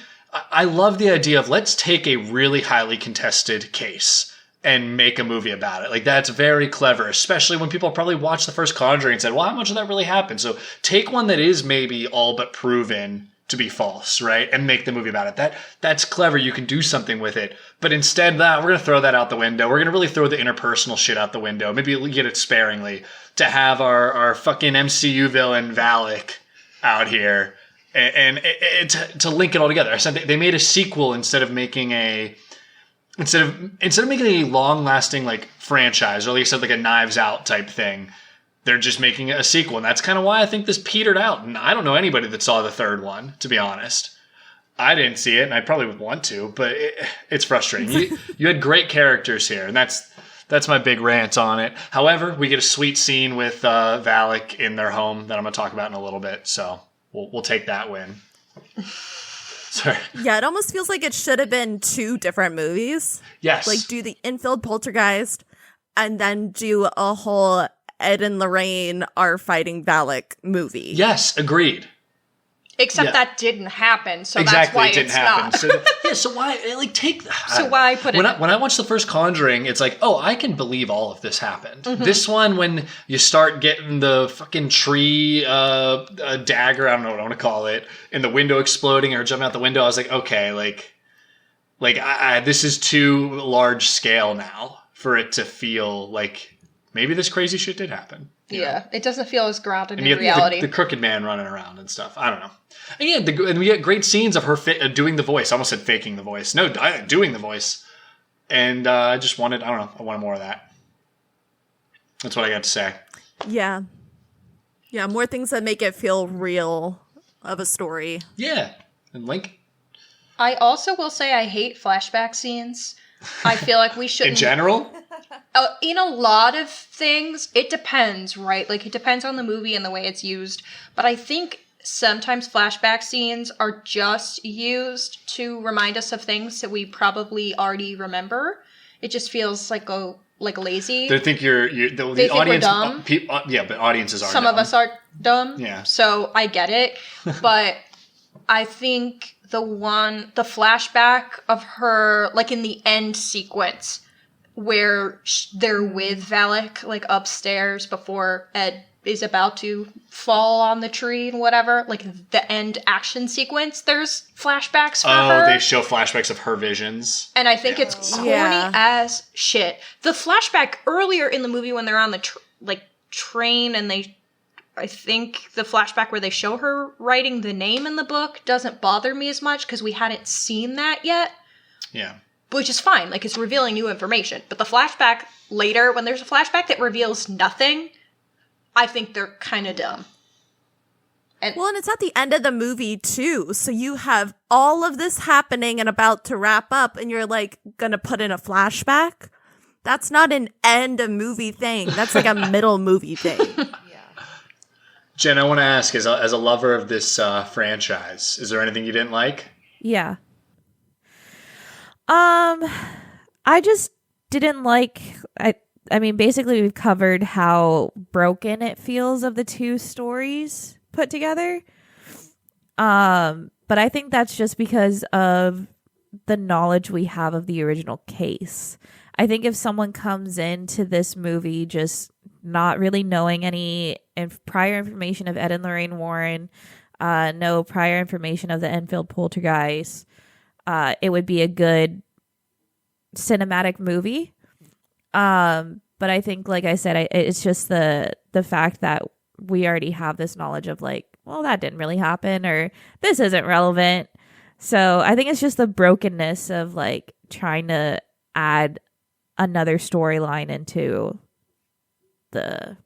I love the idea of, let's take a really highly contested case and make a movie about it. Like, that's very clever, especially when people probably watched the first Conjuring and said, well, how much of that really happened? So take one that is maybe all but proven to be false, right? And make the movie about it. That's clever. You can do something with it. But instead, we're going to throw that out the window. We're going to really throw the interpersonal shit out the window. Maybe we get it sparingly to have our fucking MCU villain Valak out here and to link it all together. I said they made a sequel instead of making a long-lasting like franchise, or at least like a Knives Out type thing. They're just making a sequel, and that's kind of why I think this petered out. And I don't know anybody that saw the third one, to be honest. I didn't see it, and I probably would want to, but it's frustrating. You had great characters here, and that's my big rant on it. However, we get a sweet scene with Valak in their home that I'm going to talk about in a little bit, so we'll take that win. Sorry. Yeah, it almost feels like it should have been 2 different movies. Yes. Like, do the Enfield Poltergeist, and then do a whole Ed and Lorraine are fighting Valak movie. Yes, agreed. Except that didn't happen, so exactly, that's why it didn't it's happen. not. So why take? So why put it? When I watched the first Conjuring, it's like, oh, I can believe all of this happened. Mm-hmm. This one, when you start getting the fucking tree dagger, I don't know what I want to call it, and the window exploding or jumping out the window, I was like, okay, this is too large scale now for it to feel like maybe this crazy shit did happen. Yeah, it doesn't feel as grounded And in reality. the crooked man running around and stuff. I don't know. And we get great scenes of her doing the voice. I almost said faking the voice. No, doing the voice. And I just wanted, I don't know, I wanted more of that. That's what I got to say. Yeah. Yeah, more things that make it feel real of a story. Yeah. And Link? I also will say I hate flashback scenes. I feel like we shouldn't... In general? In a lot of things, it depends, right? Like, it depends on the movie and the way it's used. But I think sometimes flashback scenes are just used to remind us of things that we probably already remember. It just feels like lazy. They think the think audience... we're dumb. Yeah, but audiences are Some dumb. of us are dumb. Yeah. So I get it. But I think the flashback of her, like in the end sequence, where they're with Valak, like upstairs before Ed is about to fall on the tree and whatever, like the end action sequence, there's flashbacks for her. Oh, they show flashbacks of her visions. And I think it's corny as shit. The flashback earlier in the movie when they're on the train and I think the flashback where they show her writing the name in the book doesn't bother me as much because we hadn't seen that yet. Yeah. Which is fine, like it's revealing new information. But the flashback later, when there's a flashback that reveals nothing, I think they're kind of dumb. And it's at the end of the movie too, so you have all of this happening and about to wrap up, and you're like gonna put in a flashback? That's not an end of movie thing. That's like a middle movie thing. Jen, I want to ask, as a lover of this franchise, is there anything you didn't like? Yeah. I just didn't like, I mean, basically we've covered how broken it feels of the two stories put together. But I think that's just because of the knowledge we have of the original case. I think if someone comes into this movie just not really knowing any prior information of Ed and Lorraine Warren, no prior information of the Enfield Poltergeist, it would be a good cinematic movie. But I think, like I said, it's just the fact that we already have this knowledge of like, well, that didn't really happen, or this isn't relevant. So I think it's just the brokenness of like trying to add another storyline into the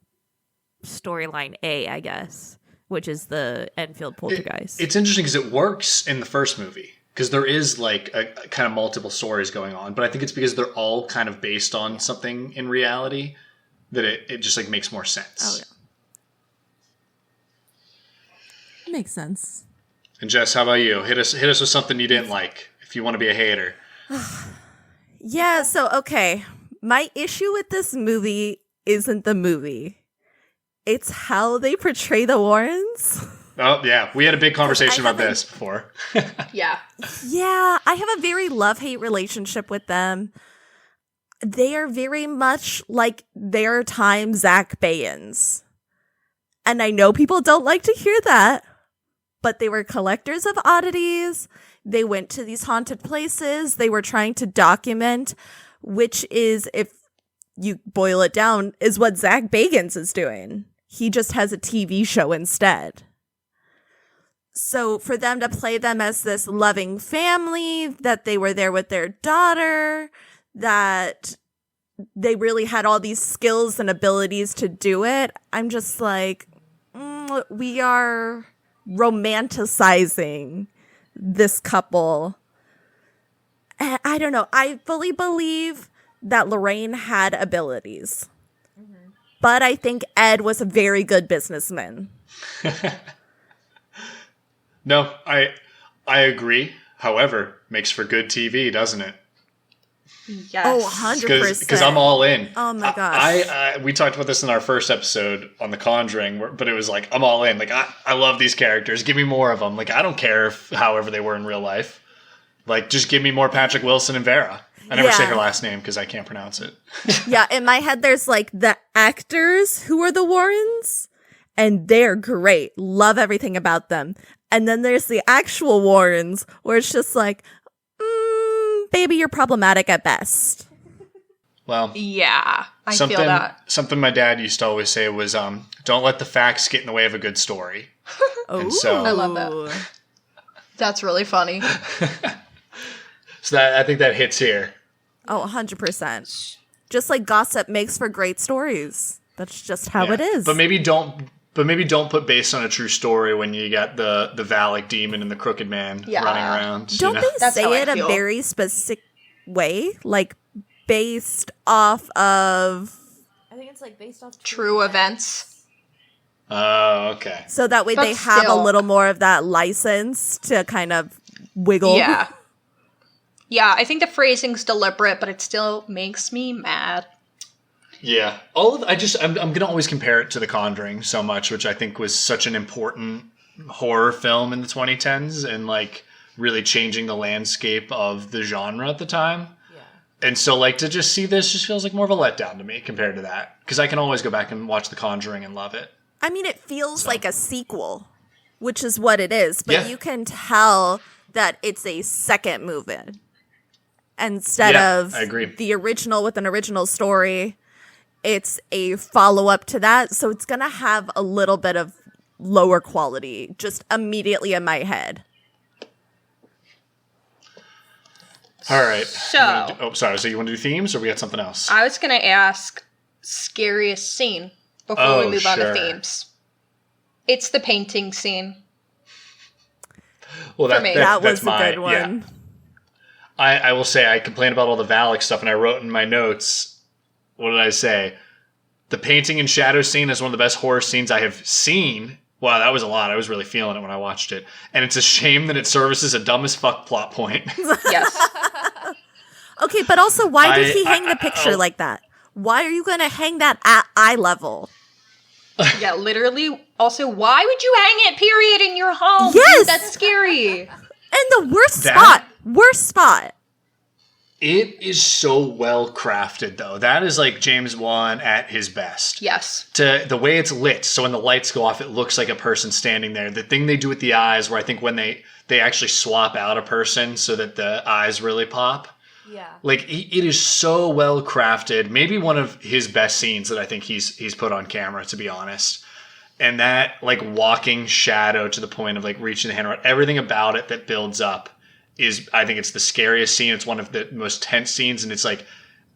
storyline A, I guess, which is the Enfield Poltergeist. It's interesting because it works in the first movie. Because there is like a kind of multiple stories going on, but I think it's because they're all kind of based on something in reality that it just like makes more sense. Oh yeah, makes sense. And Jess, how about you? Hit us with something you didn't like if you want to be a hater. Yeah. So okay, my issue with this movie isn't the movie; it's how they portray the Warrens. Oh, yeah. We had a big conversation about this before. yeah. Yeah, I have a very love-hate relationship with them. They are very much like their time Zach Bagans. And I know people don't like to hear that, but they were collectors of oddities. They went to these haunted places. They were trying to document, which is, if you boil it down, is what Zach Bagans is doing. He just has a TV show instead. So for them to play them as this loving family, that they were there with their daughter, that they really had all these skills and abilities to do it, I'm just like, we are romanticizing this couple. And I don't know. I fully believe that Lorraine had abilities. Mm-hmm. But I think Ed was a very good businessman. No, I agree. However, makes for good TV, doesn't it? Yes. Oh, 100%. Because I'm all in. Oh my gosh. We talked about this in our first episode on The Conjuring, but it was like, I'm all in. Like, I love these characters. Give me more of them. Like, I don't care however they were in real life. Like, just give me more Patrick Wilson and Vera. I never say her last name because I can't pronounce it. Yeah, in my head, there's like the actors who are the Warrens, and they're great. Love everything about them. And then there's the actual Warrens, where it's just like, baby, you're problematic at best. Well, yeah, I feel that. Something my dad used to always say was, don't let the facts get in the way of a good story. Oh, so, I love that. That's really funny. So I think that hits here. Oh, 100%. Just like gossip makes for great stories. That's just how it is. But maybe don't put based on a true story when you got the Valak demon and the crooked man running around. Don't they That's how say I it a feel. very specific way? Like based off of... I think it's like based off True events. Oh, okay. So that way But they have a still- little more of that license to kind of wiggle. Yeah. Yeah, I think the phrasing's deliberate, but it still makes me mad. Yeah. I'm gonna always compare it to The Conjuring so much, which I think was such an important horror film in the 2010s and like really changing the landscape of the genre at the time. Yeah. And so like to just see this just feels like more of a letdown to me compared to that. Because I can always go back and watch The Conjuring and love it. I mean, it feels like a sequel, which is what it is. But you can tell that it's a second movie instead of I agree. the original with an original story. It's a follow-up to that, so it's going to have a little bit of lower quality just immediately in my head. All right. So, sorry. So you want to do themes or we got something else? I was going to ask scariest scene before we move on to themes. It's the painting scene. Well, for me. That was that's a good one. Yeah. I will say I complained about all the Valak stuff, and I wrote in my notes, what did I say? The painting and shadow scene is one of the best horror scenes I have seen. Wow, that was a lot. I was really feeling it when I watched it. And it's a shame that it services a dumb as fuck plot point. Yes. Okay, but also, why did he hang the picture like that? Why are you going to hang that at eye level? Yeah, literally. Also, why would you hang it, period, in your home? Yes! Dude, that's scary. And the worst spot. It is so well crafted, though. That is like James Wan at his best. Yes. To the way it's lit, so when the lights go off, it looks like a person standing there. The thing they do with the eyes, where I think when they actually swap out a person so that the eyes really pop. Yeah. Like it is so well crafted. Maybe one of his best scenes that I think he's put on camera, to be honest. And that like walking shadow to the point of like reaching the hand around, everything about it that builds up is, I think it's the scariest scene. It's one of the most tense scenes, and it's like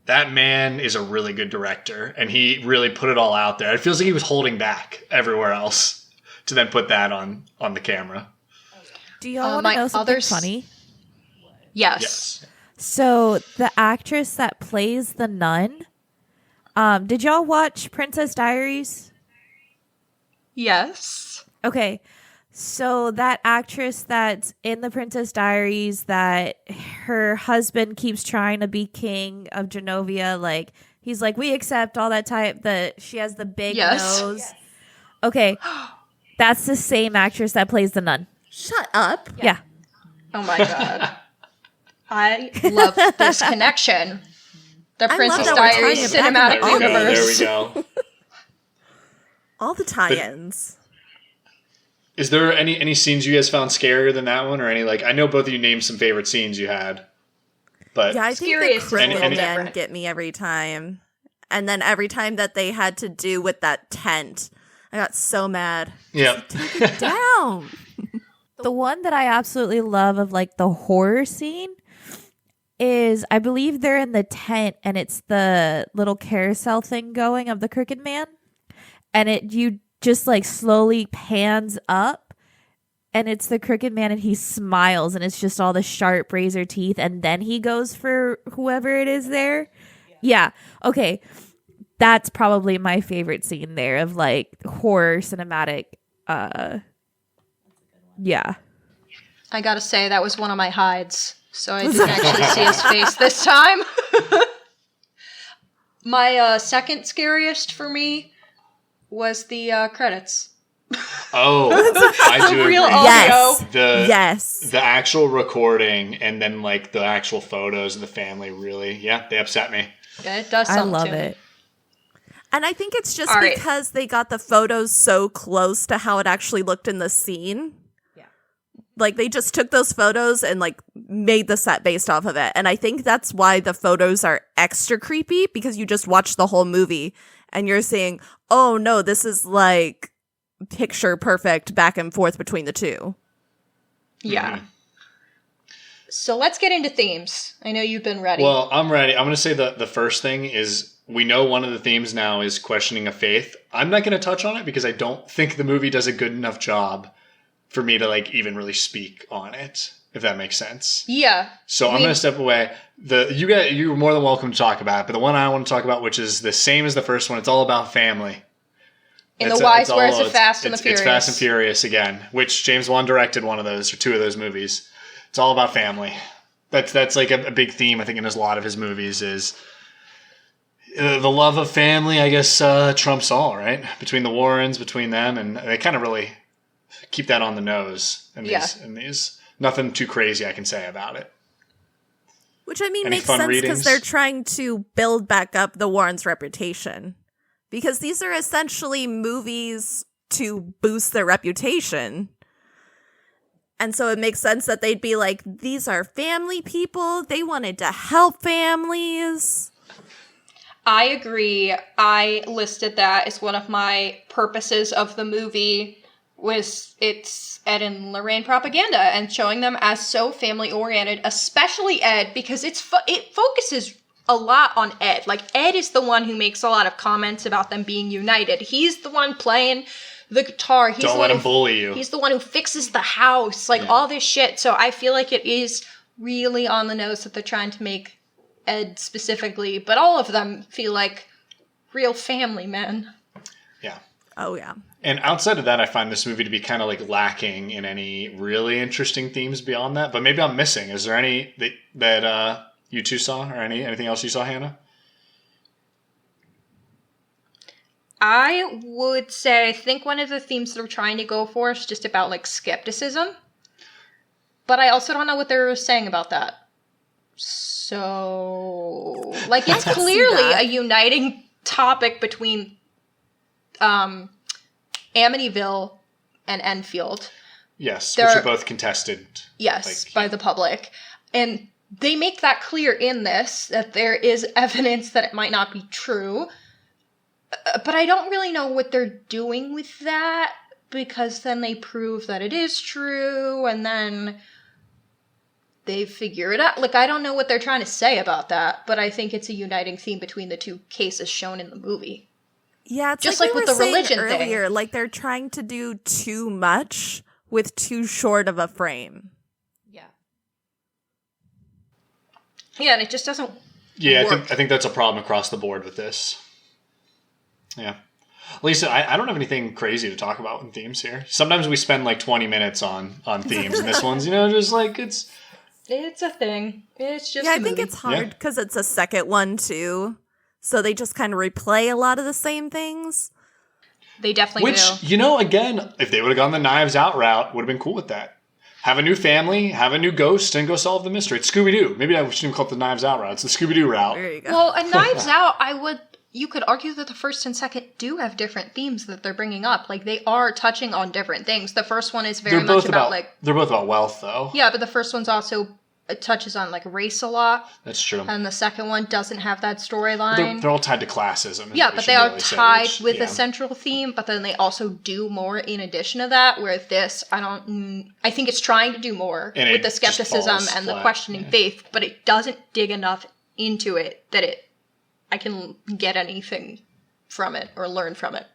that man is a really good director, and he really put it all out there. It feels like he was holding back everywhere else to then put that on the camera. Do y'all want to know something funny? Yes. So the actress that plays the nun, did y'all watch Princess Diaries? Yes. Okay. So that actress that's in the Princess Diaries that her husband keeps trying to be king of Genovia, like he's like, we accept all that type, that she has the big nose. Yes. Okay. That's the same actress that plays the nun. Shut up. Yeah. Oh my god. I love this connection. The Princess Diaries cinematic universe. There we go. All the tie-ins. Is there any scenes you guys found scarier than that one, or any like? I know both of you named some favorite scenes you had, but yeah, I think the Crystal Man get me every time, and then every time that they had to do with that tent, I got so mad. Yeah, take it down. The one that I absolutely love of like the horror scene is, I believe they're in the tent and it's the little carousel thing going of the Crooked Man, and you just like slowly pans up and it's the Crooked Man and he smiles and it's just all the sharp razor teeth, and then he goes for whoever it is there. Yeah. Okay. That's probably my favorite scene there of like horror cinematic. Yeah. I gotta say, that was one of my hides, so I didn't actually see his face this time. My second scariest for me was the credits. Oh, I do real agree. audio. Yes. The actual recording and then like the actual photos of the family really, they upset me. Yeah, it does I something love to me. it. And I think it's just All right. because they got the photos so close to how it actually looked in the scene. Yeah. Like, they just took those photos and, like, made the set based off of it. And I think that's why the photos are extra creepy, because you just watch the whole movie and you're saying, oh, no, this is, like, picture perfect back and forth between the two. Yeah. Mm-hmm. So let's get into themes. I know you've been ready. Well, I'm ready. I'm going to say the first thing is we know one of the themes now is questioning of faith. I'm not going to touch on it because I don't think the movie does a good enough job for me to like even really speak on it, if that makes sense. Yeah. So I'm going to step away. You're more than welcome to talk about it, but the one I want to talk about, which is the same as the first one, it's all about family. In the wise words of Fast and the Furious. It's Fast and Furious again, which James Wan directed one of those, or two of those movies. It's all about family. That's like a big theme, I think, in a lot of his movies is the love of family, I guess, trumps all, right? Between the Warrens, between them, and they kind of really keep that on the nose in these. Nothing too crazy I can say about it. Which, I mean, Any makes fun sense because readings? they're trying to build back up the Warrens' reputation. Because these are essentially movies to boost their reputation. And so it makes sense that they'd be like, these are family people. They wanted to help families. I agree. I listed that as one of my purposes of the movie was it's Ed and Lorraine propaganda and showing them as so family oriented, especially Ed, because it focuses a lot on Ed. Like, Ed is the one who makes a lot of comments about them being united. He's the one playing the guitar. Don't let him bully you. He's the one who fixes the house, like all this shit. So I feel like it is really on the nose that they're trying to make Ed specifically, but all of them feel like real family men. Yeah. Oh, yeah. And outside of that, I find this movie to be kind of like lacking in any really interesting themes beyond that. But maybe I'm missing. Is there any that you two saw, or anything else you saw, Hannah? I would say I think one of the themes they're trying to go for is just about like skepticism. But I also don't know what they're saying about that. So, like, it's clearly a uniting topic between Amityville and Enfield. Yes, which are both contested. Yes, by the public. And they make that clear in this, that there is evidence that it might not be true. But I don't really know what they're doing with that, because then they prove that it is true, and then they figure it out. Like, I don't know what they're trying to say about that, but I think it's a uniting theme between the two cases shown in the movie. Yeah, it's just like with we the were saying religion earlier, thing. like they're trying to do too much with too short of a frame. Yeah, and it just doesn't I think that's a problem across the board with this. Yeah. Lisa, I don't have anything crazy to talk about in themes here. Sometimes we spend like 20 minutes on themes, and this one's, just like it's a thing. It's just I think it's hard because it's a second one too. So they just kind of replay a lot of the same things. They definitely do. Again, if they would have gone the Knives Out route, would have been cool with that. Have a new family, have a new ghost, and go solve the mystery. It's Scooby-Doo. Maybe I shouldn't call it the Knives Out route. It's the Scooby-Doo route. There you go. Well, a Knives Out, you could argue that the first and second do have different themes that they're bringing up. Like, they are touching on different things. The first one is very much about they're both about wealth, though. Yeah, but the first one's also it touches on like race a lot. That's true. And the second one doesn't have that storyline. They're all tied to classism. Yeah, but they are tied with a central theme, but then they also do more in addition to that, where this, I think it's trying to do more with the skepticism and the questioning faith, but it doesn't dig enough into it that I can get anything from it or learn from it.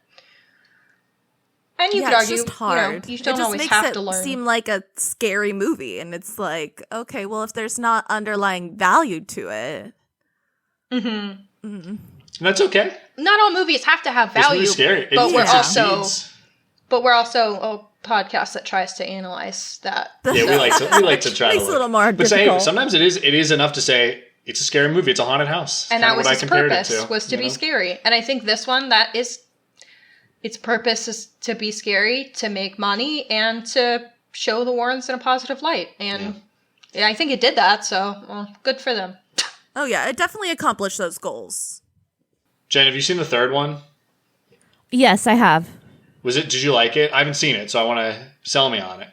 And you could argue, it's just hard. You don't always have to learn. It just makes it seem like a scary movie, and it's like, okay, well, if there's not underlying value to it, that's okay. Not all movies have to have value. It's really scary. But we're also podcast that tries to analyze that. Yeah, we like to try to Makes it a little more But say, difficult. sometimes it is enough to say it's a scary movie. It's a haunted house. And Kinda that was what I its compared it purpose, was to be scary. And I think this one, its purpose is to be scary, to make money, and to show the Warrens in a positive light. And I think it did that, so good for them. Oh yeah, it definitely accomplished those goals. Jen, have you seen the third one? Yes, I have. Did you like it? I haven't seen it, so I want to sell me on it.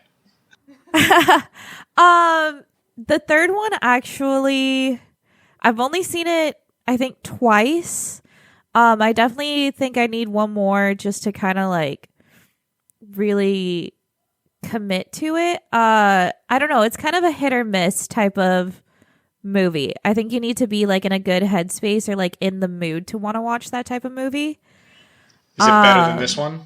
The third one, actually, I've only seen it, I think, twice. I definitely think I need one more just to kind of like really commit to it. I don't know. It's kind of a hit or miss type of movie. I think you need to be like in a good headspace or like in the mood to want to watch that type of movie. Is it better than this one?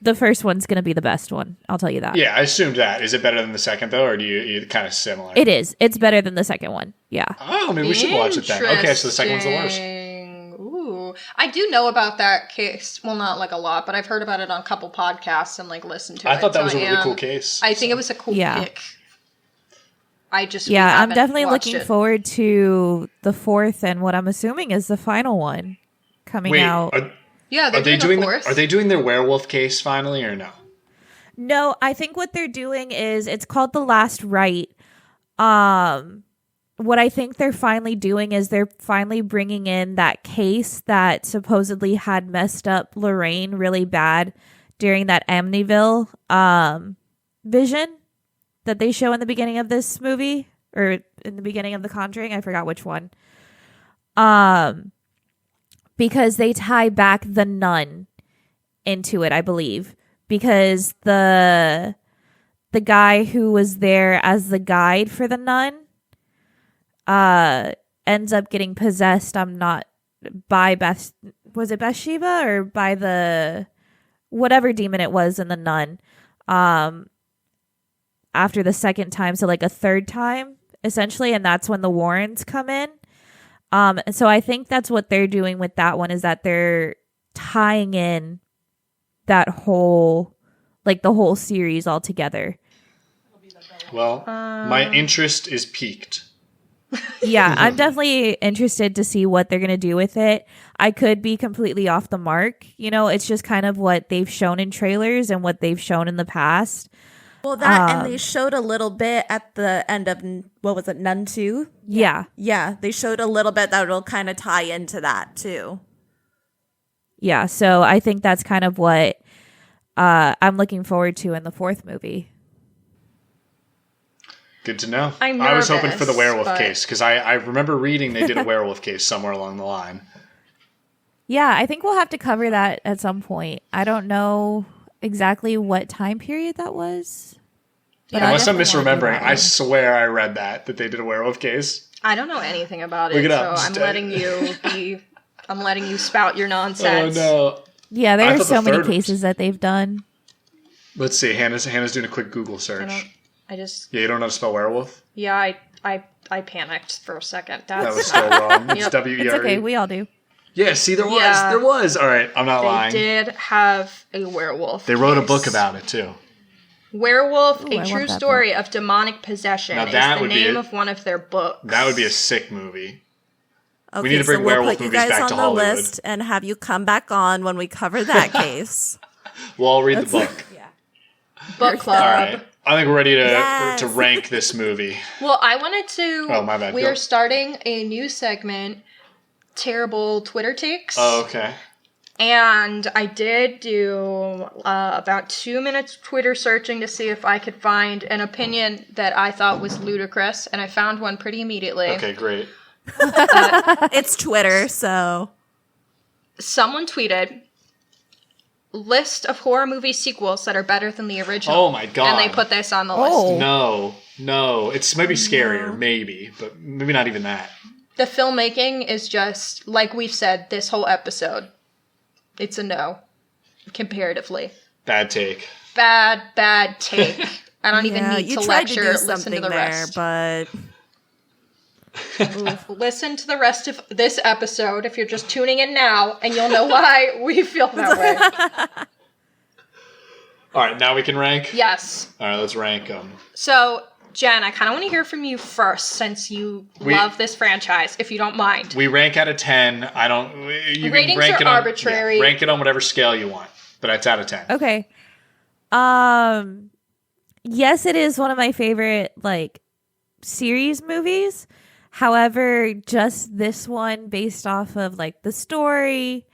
The first one's going to be the best one. I'll tell you that. Yeah, I assumed that. Is it better than the second, though, or do you kind of similar? It is. It's better than the second one. Yeah. Oh, maybe we should watch it then. Okay, so the second one's the worst. Ooh. I do know about that case. Well, not like a lot, but I've heard about it on a couple podcasts and like listened to it. I thought that was a really cool case. I think it was a cool pick. I'm definitely looking forward to the fourth and what I'm assuming is the final one coming out. Are they doing their werewolf case finally or no? No, I think what they're doing is it's called The Last Rite. What I think they're finally doing is they're finally bringing in that case that supposedly had messed up Lorraine really bad during that Amityville vision that they show in the beginning of this movie or in the beginning of The Conjuring. I forgot which one. Because they tie back the nun into it, I believe. Because the guy who was there as the guide for the nun ends up getting possessed. By was it Bathsheba or by the whatever demon it was in the nun? After the second time, so like a third time essentially, and that's when the Warrens come in. And so I think that's what they're doing with that one is that they're tying in that whole, like the whole series all together. Well, my interest is piqued. Yeah, I'm definitely interested to see what they're going to do with it. I could be completely off the mark. You know, it's just kind of what they've shown in trailers and what they've shown in the past. Well, and they showed a little bit at the end of, what was it, Nun 2? Yeah. Yeah, they showed a little bit that will kind of tie into that, too. Yeah, so I think that's kind of what I'm looking forward to in the fourth movie. Good to know. I was hoping for the werewolf case, because I remember reading they did a werewolf case somewhere along the line. Yeah, I think we'll have to cover that at some point. I don't know exactly what time period that was. But unless I'm misremembering, I swear I read that they did a werewolf case. I don't know anything about Look it, it up. so I'm letting you spout your nonsense. Oh no. Yeah, there are so many cases that they've done. Let's see. Hannah's doing a quick Google search. You don't know how to spell werewolf? Yeah, I panicked for a second. That was so wrong. It's W-E-R-E. It's okay, we all do. Yeah, see, there was. All right, I'm not lying. They did have a werewolf. They wrote a book about it, too. Werewolf, A True Story of Demonic Possession is the name of one of their books. That would be a sick movie. Okay, we need to bring werewolf movies back to Hollywood. We'll put you guys on the list and have you come back on when we cover that case. We'll all read the book. Book club. All right. I think we're ready to rank this movie. Well, I wanted to... Oh, my bad. We are starting a new segment, Terrible Twitter Takes. Oh, okay. And I did do about 2 minutes Twitter searching to see if I could find an opinion that I thought was ludicrous, and I found one pretty immediately. Okay, great. It's Twitter, so... Someone tweeted, list of horror movie sequels that are better than the original. Oh my god. And they put this on the list. No. It's maybe scarier, maybe, but maybe not even that. The filmmaking is just, like we've said this whole episode, it's a no, comparatively. Bad take. Bad take. I don't even need to lecture, listen to the there, rest. But... Listen to the rest of this episode if you're just tuning in now, and you'll know why we feel that way. All right, now we can rank? Yes. All right, let's rank them. So, Jen, I kind of want to hear from you first, since you love this franchise, if you don't mind. We rank out of 10. I don't... You Ratings can rank are it on, arbitrary. Yeah, rank it on whatever scale you want, but it's out of 10. Okay. Yes, it is one of my favorite, like, series movies. However, just this one, based off of, like, the story,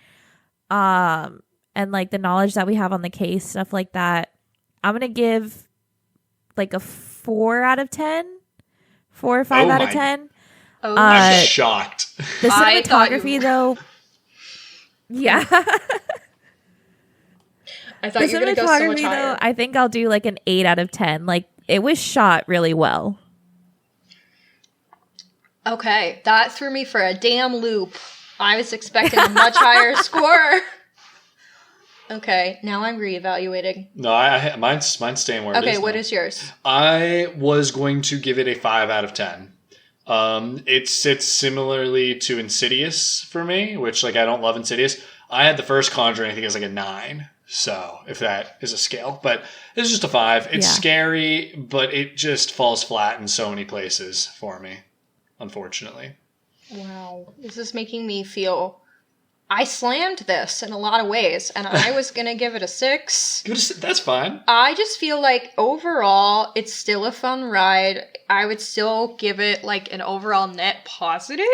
and, like, the knowledge that we have on the case, stuff like that, I'm going to give, like, a 4 out of 10. 4 or 5 out of 10. Oh, I'm shocked. The cinematography, though... Yeah. I thought you were going to go so much higher. Though, I think I'll do, like, an 8 out of 10. Like, it was shot really well. Okay, that threw me for a damn loop. I was expecting a much higher score. Okay, now I'm reevaluating. No, mine's staying where it is. Okay, what is yours? I was going to give it a 5 out of 10. It sits similarly to Insidious for me, which, like, I don't love Insidious. I had the first Conjuring, I think it was like a 9. So, if that is a scale. But it's just a 5. It's scary, but it just falls flat in so many places for me, unfortunately. Wow. This is making me feel... I slammed this in a lot of ways, and I was going to give it a 6. That's fine. I just feel like overall, it's still a fun ride. I would still give it like an overall net positive,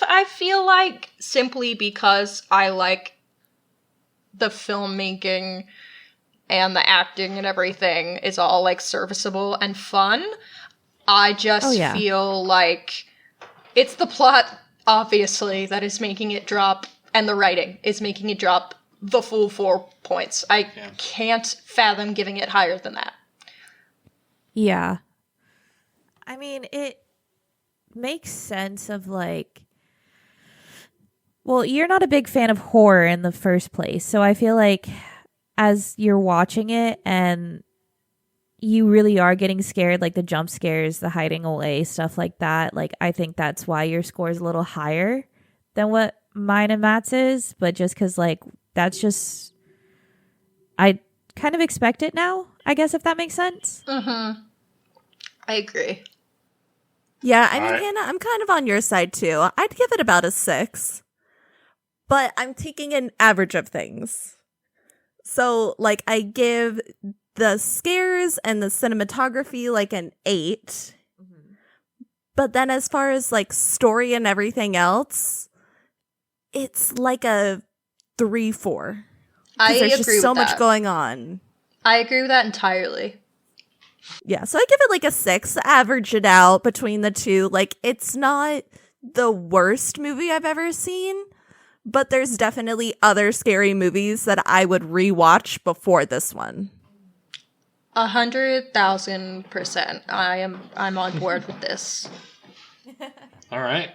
I feel like, simply because I like the filmmaking and the acting and everything is all like serviceable and fun. I just feel like it's the plot, obviously, that is making it drop, and the writing is making it drop the full 4 points. I can't fathom giving it higher than that. Yeah. I mean, it makes sense of like, well, you're not a big fan of horror in the first place. So I feel like as you're watching it and you really are getting scared, like the jump scares, the hiding away, stuff like that, like I think that's why your score is a little higher than what mine and Matt's is. But just because, like, that's just, I kind of expect it now, I guess, if that makes sense. Mm-hmm. I agree. Yeah, I mean, Hannah, I'm kind of on your side too. I'd give it about a 6. But I'm taking an average of things. So, like, I give the scares and the cinematography like an 8. Mm-hmm. But then as far as like story and everything else, it's like a 3-4. I agree there's just so with much that. going on. I agree with that entirely. Yeah, so I give it like a 6, average it out between the two. Like, it's not the worst movie I've ever seen, but there's definitely other scary movies that I would rewatch before this one. 100,000%. I'm on board with this. All right.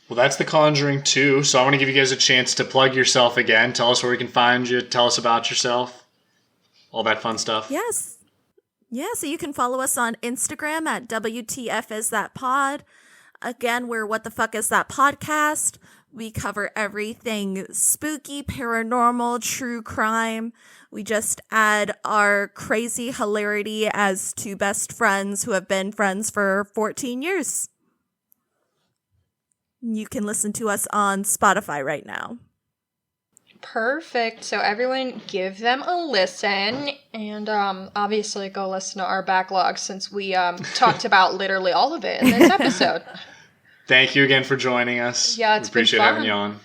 Well, that's The Conjuring 2. So I want to give you guys a chance to plug yourself again. Tell us where we can find you. Tell us about yourself. All that fun stuff. Yes. Yeah, so you can follow us on Instagram at WTF is that pod. Again, we're What the Fuck Is That Podcast. We cover everything spooky, paranormal, true crime. We just add our crazy hilarity as two best friends who have been friends for 14 years. You can listen to us on Spotify right now. Perfect. So everyone give them a listen, and obviously go listen to our backlog since we talked about literally all of it in this episode. Thank you again for joining us. Yeah, it's been appreciate fun. having you on.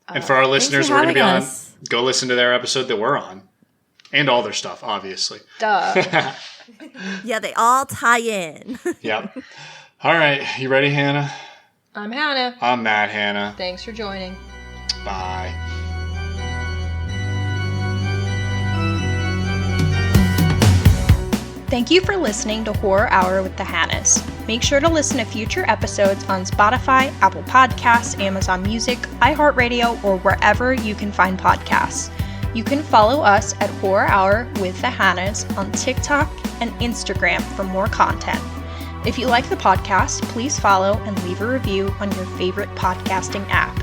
And for our listeners who are going to be on, go listen to their episode that we're on. And all their stuff, obviously. Duh. Yeah, they all tie in. Yep. All right. You ready, Hannah? I'm Hannah. I'm Matt, Hannah. Thanks for joining. Bye. Thank you for listening to Horror Hour with the Hannas. Make sure to listen to future episodes on Spotify, Apple Podcasts, Amazon Music, iHeartRadio, or wherever you can find podcasts. You can follow us at Horror Hour with the Hannas on TikTok and Instagram for more content. If you like the podcast, please follow and leave a review on your favorite podcasting app.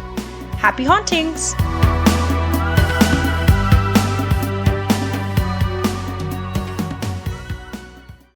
Happy hauntings!